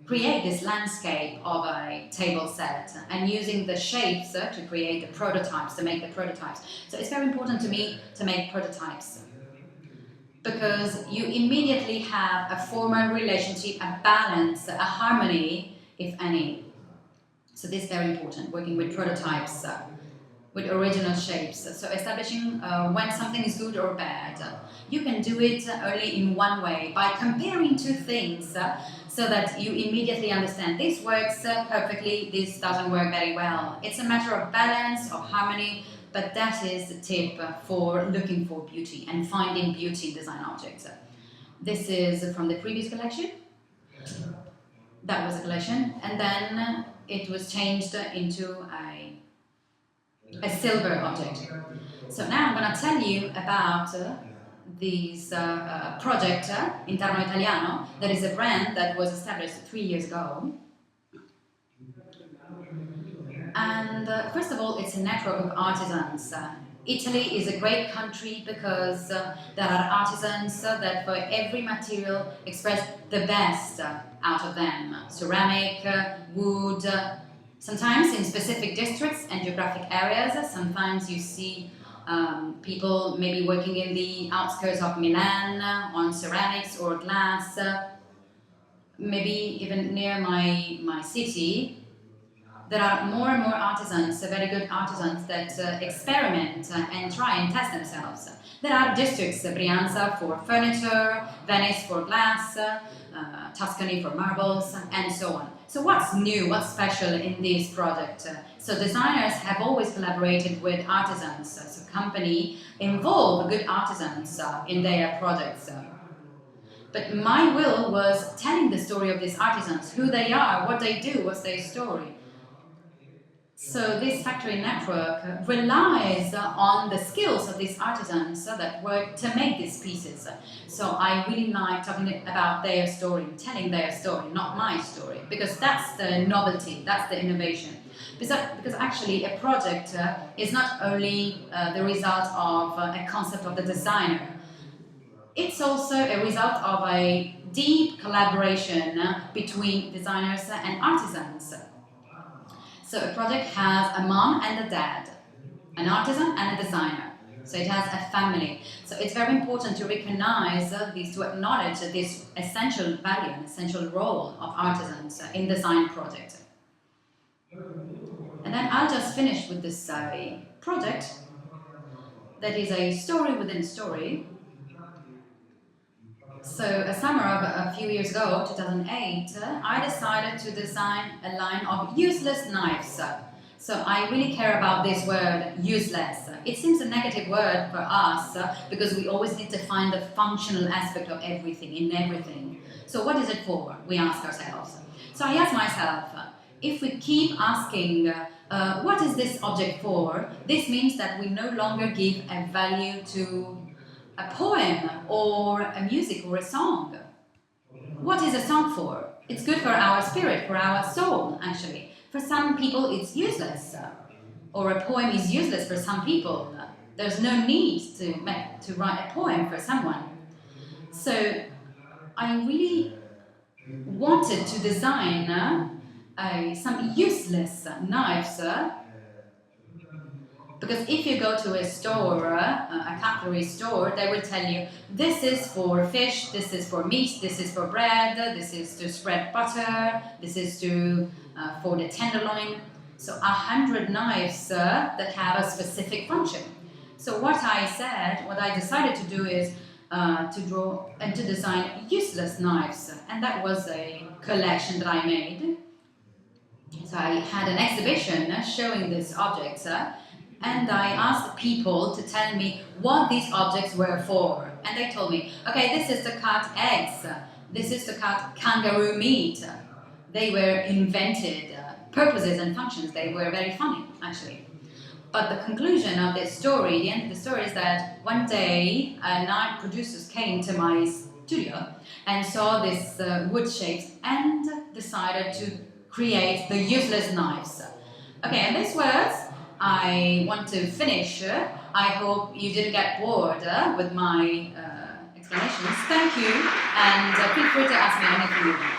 create this landscape of a table set and using the shapes to create the prototypes, to make the prototypes. So it's very important to me to make prototypes because you immediately have a formal relationship, a balance, a harmony, if any. So this is very important, working with prototypes, with original shapes. So establishing when something is good or bad. You can do it only in one way, by comparing two things so that you immediately understand this works perfectly, this doesn't work very well. It's a matter of balance, of harmony, but that is the tip for looking for beauty and finding beauty in design objects. This is from the previous collection. That was a collection, and then it was changed into a silver object. So now I'm going to tell you about this project, Internoitaliano, that is a brand that was established 3 years ago. And first of all, it's a network of artisans. Italy is a great country because there are artisans that for every material express the best out of them. Ceramic, wood, sometimes in specific districts and geographic areas. Sometimes you see people maybe working in the outskirts of Milan on ceramics or glass. Maybe even near my city, there are more and more artisans, very good artisans that experiment and try and test themselves. There are districts, Brianza for furniture, Venice for glass, Tuscany for marbles, and so on. So what's new, what's special in this project? So designers have always collaborated with artisans, so company involve good artisans in their projects. But my will was telling the story of these artisans, who they are, what they do, what's their story. So this factory network relies on the skills of these artisans that work to make these pieces. So I really like talking about their story, telling their story, not my story, because that's the novelty, that's the innovation. Because actually a project is not only the result of a concept of the designer, it's also a result of a deep collaboration between designers and artisans. So a project has a mom and a dad, an artisan and a designer. So it has a family. So it's very important to recognize this, to acknowledge this essential value and essential role of artisans in design projects. And then I'll just finish with this project that is a story within a story. So a summer of a few years ago, 2008, I decided to design a line of useless knives. So I really care about this word, useless. It seems a negative word for us because we always need to find the functional aspect of everything, in everything. So what is it for? We ask ourselves. So I asked myself, if we keep asking, what is this object for, this means that we no longer give a value to a poem or a music or a song. What is a song for? It's good for our spirit, for our soul, actually. For some people, it's useless. Or a poem is useless for some people. There's no need to write a poem for someone. So I really wanted to design some useless knives, because if you go to a store, a cutlery store, they will tell you this is for fish, this is for meat, this is for bread, this is to spread butter, this is for the tenderloin. So 100 knives that have a specific function. So what I decided to do is to draw and to design useless knives, and that was a collection that I made. So I had an exhibition showing these objects, and I asked people to tell me what these objects were for. And they told me, okay, this is to cut eggs, this is to cut kangaroo meat. They were invented purposes and functions. They were very funny, actually. But the conclusion of this story, the end of the story, is that one day knife producers came to my studio and saw these wood shapes and decided to create the useless knives. Okay, and these words I want to finish. I hope you didn't get bored with my explanations. Thank you, and feel free to ask me anything you want.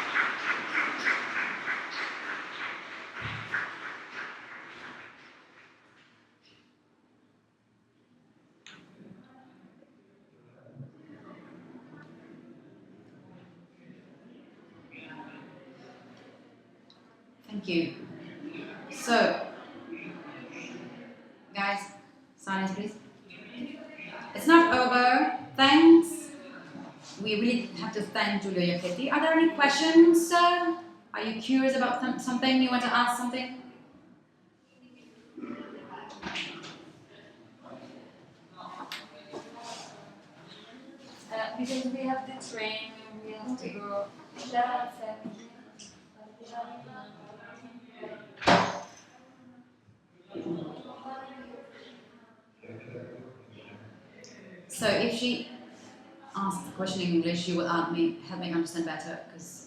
Thank you. So, guys, silence please. It's not over. Thanks. We really have to thank Giulio Iacchetti. Are there any questions? Are you curious about something? You want to ask something? Because we have the train, we have to go. That's So if she asks the question in English, she will help me understand better, because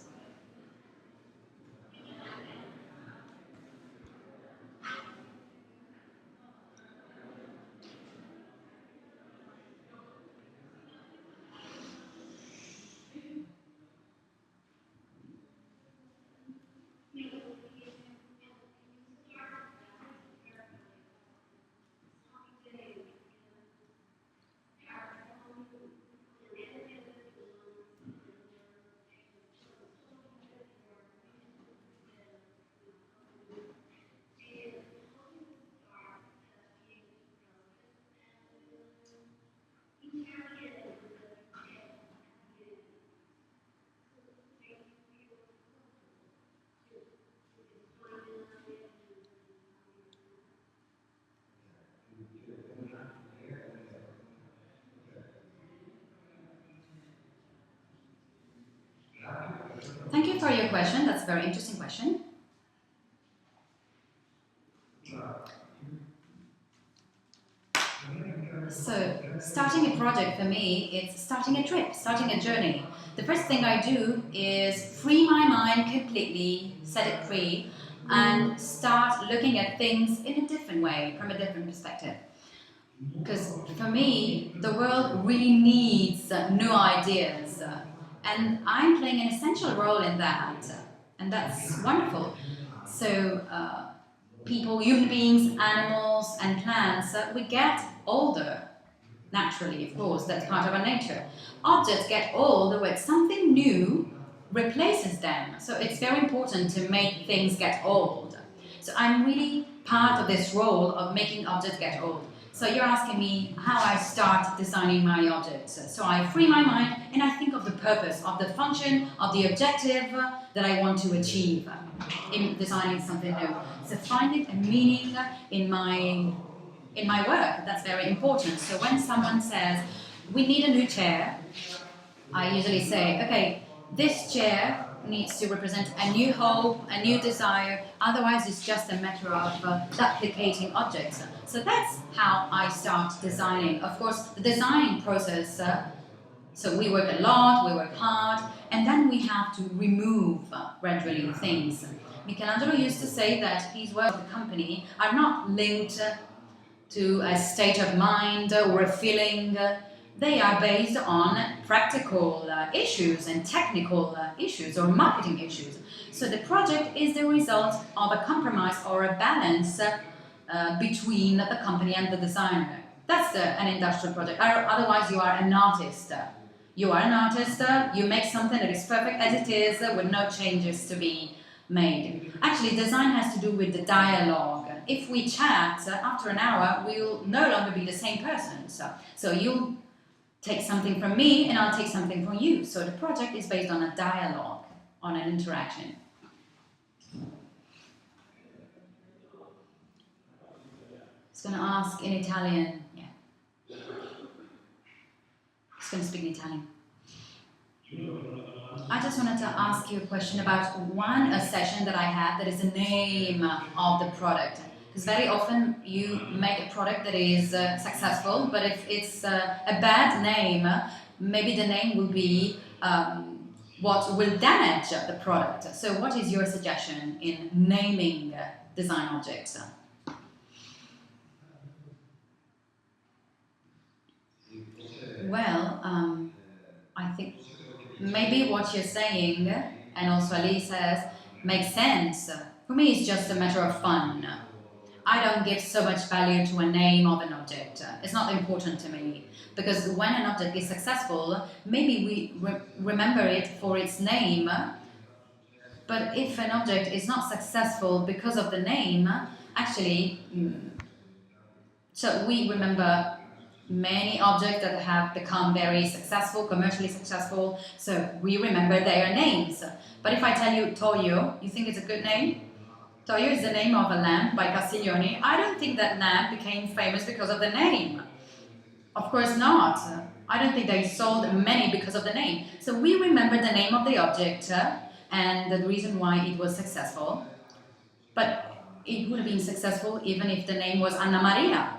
thank you for your question. That's a very interesting question. So, starting a project for me, it's starting a trip, starting a journey. The first thing I do is free my mind completely, set it free, and start looking at things in a different way, from a different perspective. Because for me, the world really needs new ideas, and I'm playing an essential role in that, and that's wonderful. So, people, human beings, animals, and plants, we get older. Naturally, of course, that's part of our nature. Objects get old when something new replaces them. So it's very important to make things get old. So I'm really part of this role of making objects get old. So you're asking me how I start designing my objects. So I free my mind and I think of the purpose, of the function, of the objective that I want to achieve in designing something new. So finding a meaning in my work, that's very important. So when someone says, we need a new chair, I usually say, okay, this chair needs to represent a new hope, a new desire. Otherwise, it's just a matter of duplicating objects. So that's how I start designing. Of course, the design process, so we work a lot, we work hard, and then we have to remove gradually things. Michelangelo used to say that his work of the company are not linked to a state of mind or a feeling. They are based on practical issues and technical issues or marketing issues. So the project is the result of a compromise or a balance between the company and the designer. That's an industrial project. Otherwise, you are an artist. You are an artist, you make something that is perfect as it is with no changes to be made. Actually, design has to do with the dialogue. If we chat, after an hour, we'll no longer be the same person. So you take something from me and I'll take something from you. So the project is based on a dialogue, on an interaction. I was going to ask in Italian. Yeah. I was going to speak in Italian. I just wanted to ask you a question about a session that I had that is the name of the product. Because very often you make a product that is successful, but if it's a bad name, maybe the name will be what will damage the product. So what is your suggestion in naming design objects? Well, I think maybe what you're saying, and also Ali says, makes sense. For me, it's just a matter of fun. I don't give so much value to a name of an object. It's not important to me. Because when an object is successful, maybe we remember it for its name. But if an object is not successful because of the name, actually, so we remember many objects that have become very successful, commercially successful, so we remember their names. But if I tell you Toyo, you think it's a good name? Toyo is the name of a lamp by Castiglioni. I don't think that lamp became famous because of the name. Of course not. I don't think they sold many because of the name. So we remember the name of the object and the reason why it was successful. But it would have been successful even if the name was Anna Maria.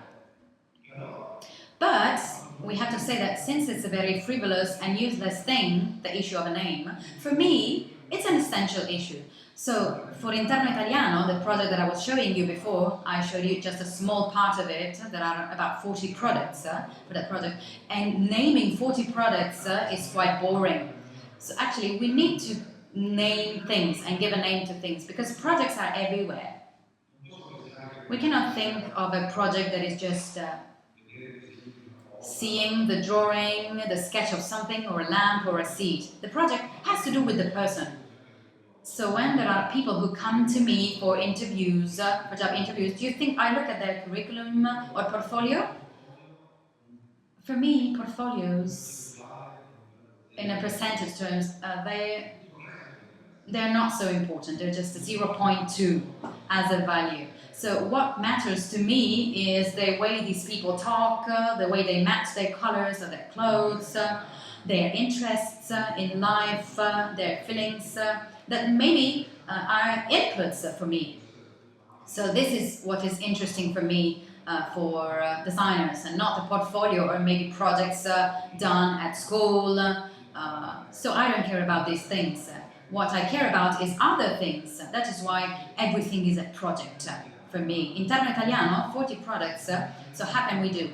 But we have to say that since it's a very frivolous and useless thing, the issue of a name, for me, it's an essential issue. So for Internoitaliano, the project that I was showing you before, I showed you just a small part of it. There are about 40 products for that project. And naming 40 products is quite boring. So actually, we need to name things and give a name to things because projects are everywhere. We cannot think of a project that is just seeing the drawing, the sketch of something, or a lamp, or a seat. The project has to do with the person. So when there are people who come to me for interviews, for job interviews, do you think I look at their curriculum or portfolio? For me, portfolios, in a percentage terms, they're not so important. They're just a 0.2 as a value. So what matters to me is the way these people talk, the way they match their colors of their clothes, their interests in life, their feelings, that maybe are inputs for me. So this is what is interesting for me for designers, and not the portfolio or maybe projects done at school. So I don't care about these things. What I care about is other things. That is why everything is a project for me. Internoitaliano, 40 products. So how can we do?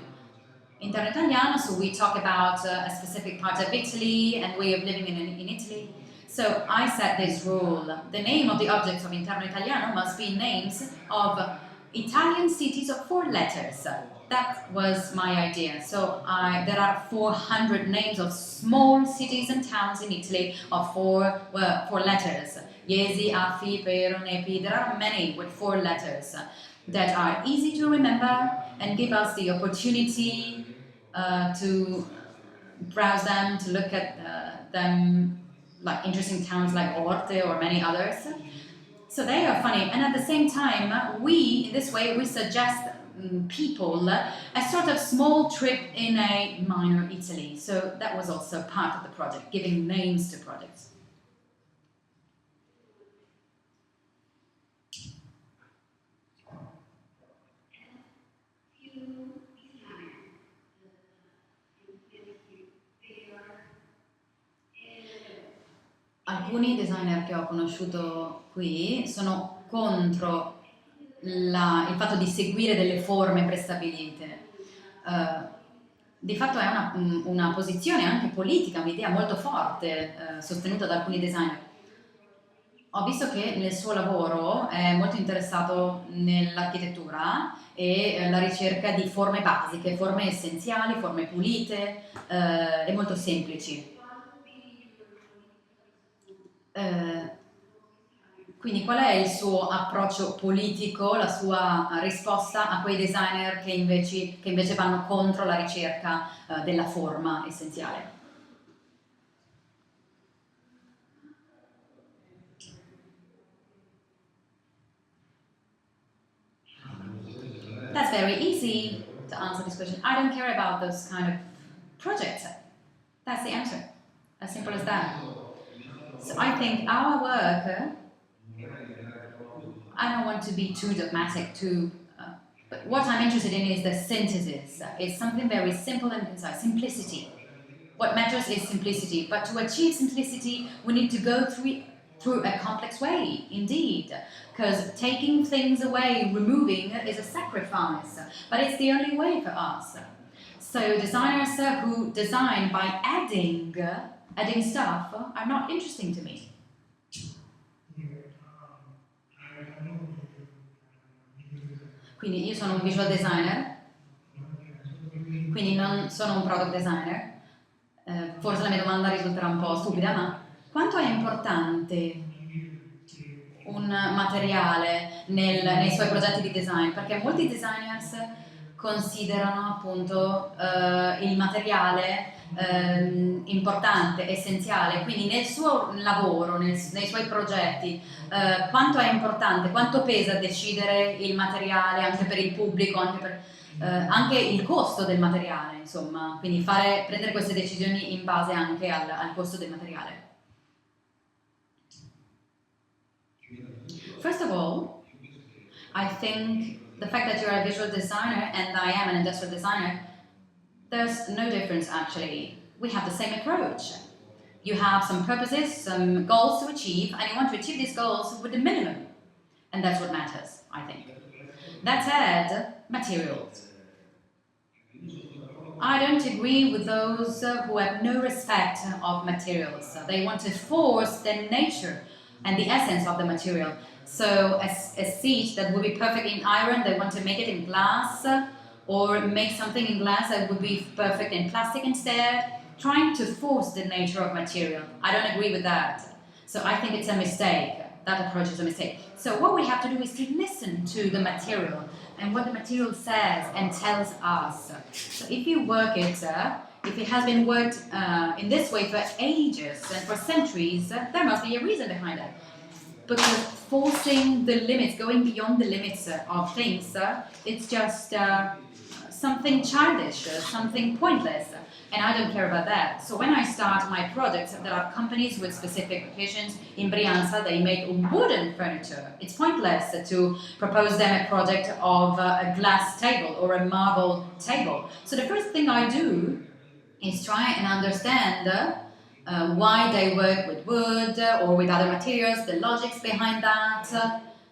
Internoitaliano, so we talk about a specific part of Italy and way of living in Italy. So I set this rule. The name of the objects of Internoitaliano must be names of Italian cities of 4 letters. That was my idea. So there are 400 names of small cities and towns in Italy of 4 letters. Iesi, Afi, Pero, Nepi. There are many with 4 letters that are easy to remember and give us the opportunity to browse them, to look at them, like interesting towns like Orte or many others. So they are funny, and at the same time, in this way, we suggest people a sort of small trip in a minor Italy. So that was also part of the project, giving names to projects. alcuni designer che ho conosciuto qui sono contro il fatto di seguire delle forme prestabilite. Di fatto è una posizione anche politica, un'idea molto forte sostenuta da alcuni designer. Ho visto che nel suo lavoro è molto interessato nell'architettura e la ricerca di forme basiche, forme essenziali, forme pulite e molto semplici. Quindi qual è il suo approccio politico, la sua risposta a quei designer che invece vanno contro la ricerca della forma essenziale? That's very easy to answer this question. I don't care about those kind of projects. That's the answer. As simple as that. So I think our work, I don't want to be too dogmatic, but what I'm interested in is the synthesis. It's something very simple and concise, simplicity. What matters is simplicity, but to achieve simplicity, we need to go through a complex way, indeed, because taking things away, removing, is a sacrifice, but it's the only way for us. So designers who design by adding stuff are not interesting to me. Quindi io sono un visual designer, quindi non sono un product designer. Forse la mia domanda risulterà un po' stupida, ma quanto è importante un materiale nei suoi progetti di design? Perché molti designers considerano appunto il materiale importante, essenziale, quindi nel suo lavoro, nei suoi progetti, quanto è importante, quanto pesa decidere il materiale anche per il pubblico, anche il costo del materiale, insomma, quindi prendere queste decisioni in base anche al costo del materiale. First of all, I think the fact that you're a visual designer and I am an industrial designer, there's no difference actually. We have the same approach. You have some purposes, some goals to achieve, and you want to achieve these goals with the minimum. And that's what matters, I think. That said, materials. I don't agree with those who have no respect of materials. They want to force the nature and the essence of the material. So a seat that would be perfect in iron, they want to make it in glass, or make something in glass that would be perfect in plastic instead, trying to force the nature of material. I don't agree with that. So I think it's a mistake. That approach is a mistake. So what we have to do is to listen to the material and what the material says and tells us. So if you work it, if it has been worked in this way for ages and for centuries, there must be a reason behind it. Because forcing the limits, going beyond the limits of things, it's just something childish, something pointless. And I don't care about that. So when I start my projects, there are companies with specific locations. In Brianza, they make wooden furniture. It's pointless to propose them a project of a glass table or a marble table. So the first thing I do is try and understand why they work with wood or with other materials, the logics behind that,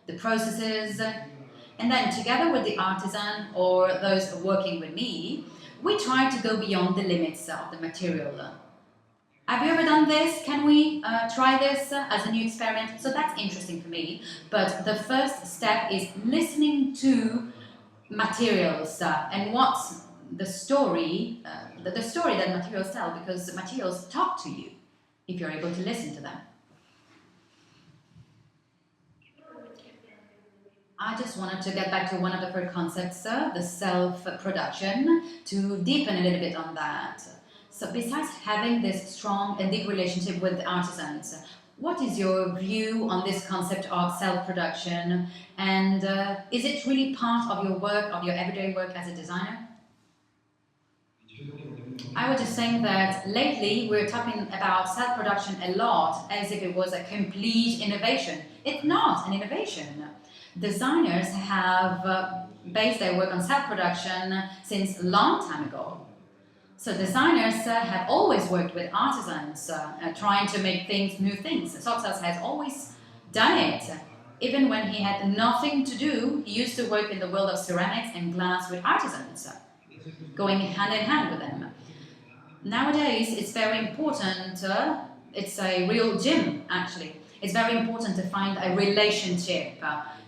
the processes. And then together with the artisan or those working with me, we try to go beyond the limits of the material. Have you ever done this? Can we try this as a new experiment? So that's interesting for me. But the first step is listening to materials and what's the story that materials tell, because materials talk to you if you're able to listen to them. I just wanted to get back to one of the first concepts, the self-production, to deepen a little bit on that. So besides having this strong and deep relationship with artisans, what is your view on this concept of self-production? And is it really part of your work, of your everyday work as a designer? I was just saying that lately we're talking about self-production a lot as if it was a complete innovation. It's not an innovation. Designers have based their work on self-production since a long time ago. So designers have always worked with artisans, trying to make new things. Sotsas has always done it. Even when he had nothing to do, he used to work in the world of ceramics and glass with artisans, going hand in hand with them. Nowadays, it's very important, it's a real gym actually. It's very important to find a relationship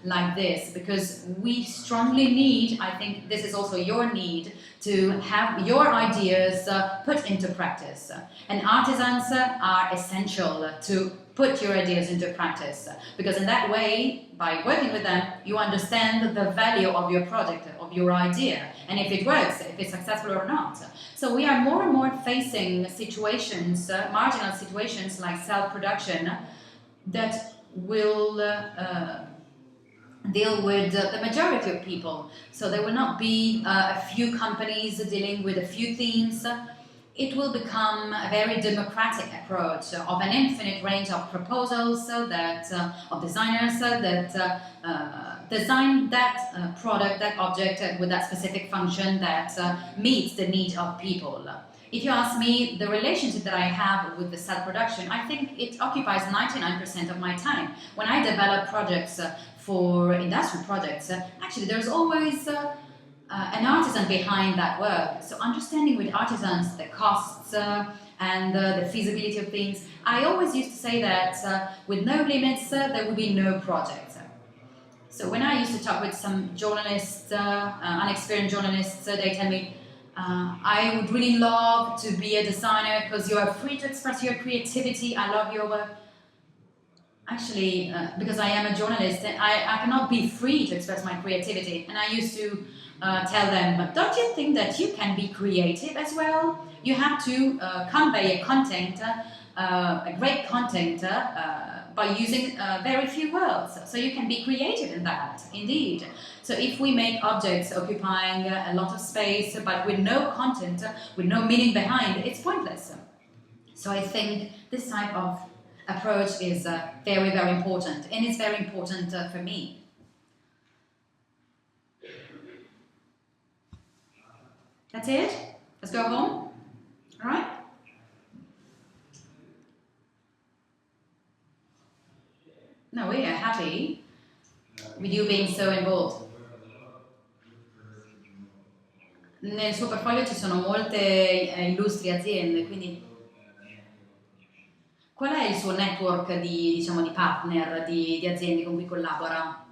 like this, because we strongly need, I think this is also your need, to have your ideas put into practice. And artisans are essential to put your ideas into practice, because in that way, by working with them, you understand the value of your project, of your idea, and if it works, if it's successful or not. So we are more and more facing situations, marginal situations like self-production, that will deal with the majority of people. So there will not be a few companies dealing with a few themes. It will become a very democratic approach of an infinite range of proposals of designers that design that product, that object with that specific function that meets the need of people. If you ask me, the relationship that I have with the self-production, I think it occupies 99% of my time. When I develop projects for industrial projects, actually there's always an artisan behind that work. So understanding with artisans the costs and the feasibility of things. I always used to say that with no limits, there would be no project. So when I used to talk with some journalists, unexperienced journalists, they tell me, I would really love to be a designer because you are free to express your creativity. I love your work. Actually, because I am a journalist, I cannot be free to express my creativity. And I used to tell them, don't you think that you can be creative as well? You have to convey a content, a great content, by using very few words. So you can be creative in that, indeed. So if we make objects occupying a lot of space, but with no content, with no meaning behind, it's pointless. So I think this type of approach is very, very important, and it's very important for me. That's it? Let's go home? All right? No, we are happy with you being so involved. Nel suo portfolio ci sono molte illustri aziende, quindi qual è il suo network di partner, di aziende con cui collabora?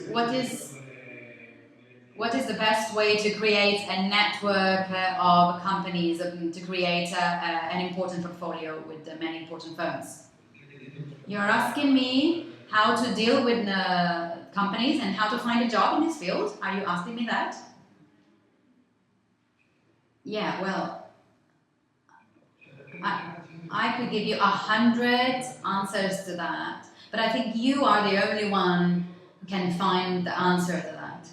What is the best way to create a network of companies, to create an important portfolio with many important firms? You're asking me how to deal with companies and how to find a job in this field? Are you asking me that? Yeah, well, I could give you 100 answers to that, but I think you are the only one who can find the answer to that.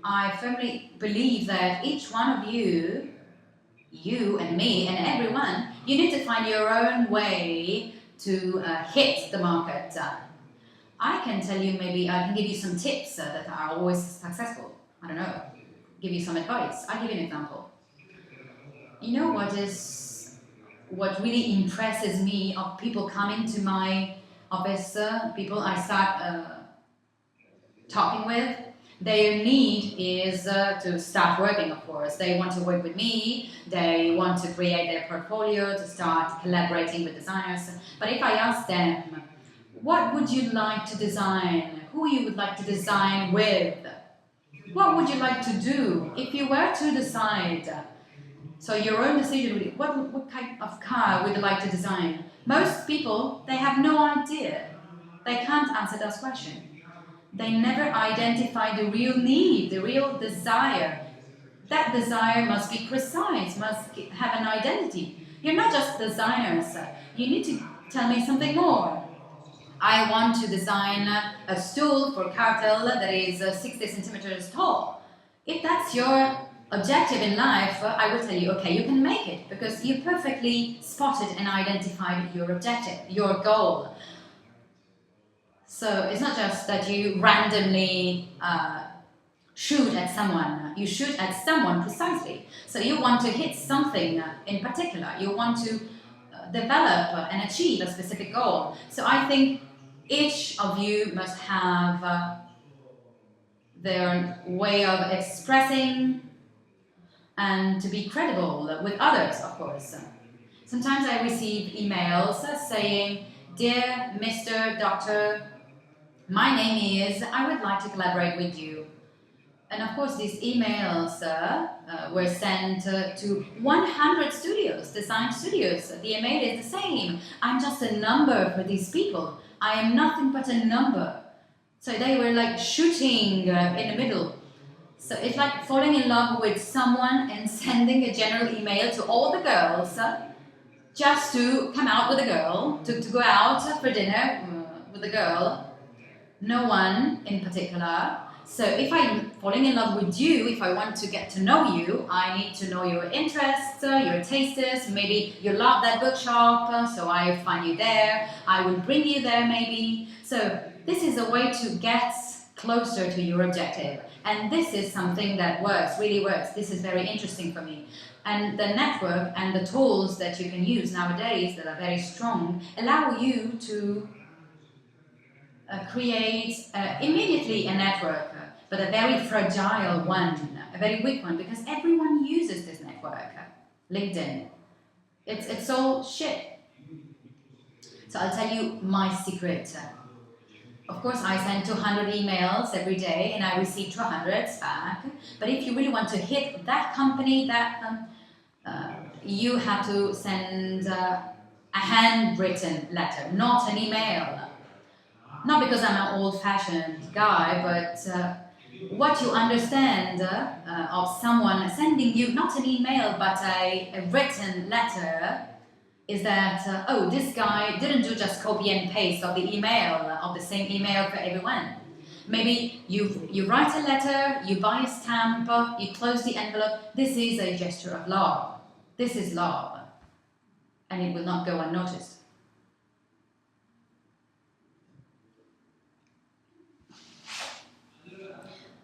I firmly believe that each one of you and me and everyone, you need to find your own way to hit the market. I can tell you, maybe I can give you some tips that are always successful. I don't know, give you some advice. I'll give you an example. You know what really impresses me of people coming to my office, people I start talking with, their need is to start working, of course. They want to work with me, they want to create their portfolio, to start collaborating with designers. But if I ask them, what would you like to design? Who you would like to design with? What would you like to do? If you were to decide, so your own decision would be, what kind of car would you like to design? Most people, they have no idea. They can't answer that question. They never identify the real need, the real desire. That desire must be precise, must have an identity. You're not just designers. You need to tell me something more. I want to design a stool for cartel that is 60 centimeters tall. If that's your objective in life, I will tell you, okay, you can make it, because you perfectly spotted and identified your objective, your goal. So it's not just that you randomly shoot at someone. You shoot at someone precisely. So you want to hit something in particular. You want to develop and achieve a specific goal. So I think each of you must have their way of expressing and to be credible with others, of course. Sometimes I receive emails saying, "Dear Mr. Doctor, my name is, I would like to collaborate with you." And of course, these emails were sent to 100 studios, design studios. The email is the same. I'm just a number for these people. I am nothing but a number. So they were like shooting in the middle. So it's like falling in love with someone and sending a general email to all the girls just to come out with a girl, to go out for dinner with a girl. No one in particular. So if I'm falling in love with you, if I want to get to know you, I need to know your interests, your tastes. Maybe you love that bookshop, so I find you there. I will bring you there maybe. So this is a way to get closer to your objective. And this is something that works, really works. This is very interesting for me. And the network and the tools that you can use nowadays that are very strong allow you to create immediately a network, but a very fragile one, a very weak one, because everyone uses this network, LinkedIn. It's all shit. So I'll tell you my secret. Of course, I send 200 emails every day and I receive 200 back. But if you really want to hit that company, you have to send a handwritten letter, not an email. Not because I'm an old-fashioned guy, but what you understand of someone sending you not an email but a written letter is that, oh, this guy didn't do just copy and paste of the email, of the same email for everyone. Maybe you write a letter, you buy a stamp, you close the envelope. This is a gesture of love. This is love. And it will not go unnoticed.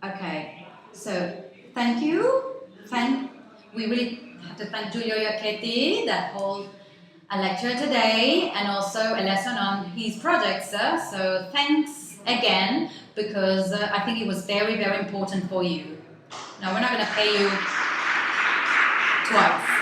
Okay, so thank you. We really have to thank Giulio Iacchetti that hold a lecture today and also a lesson on his projects. So thanks again, because I think it was very, very important for you. Now we're not going to pay you twice.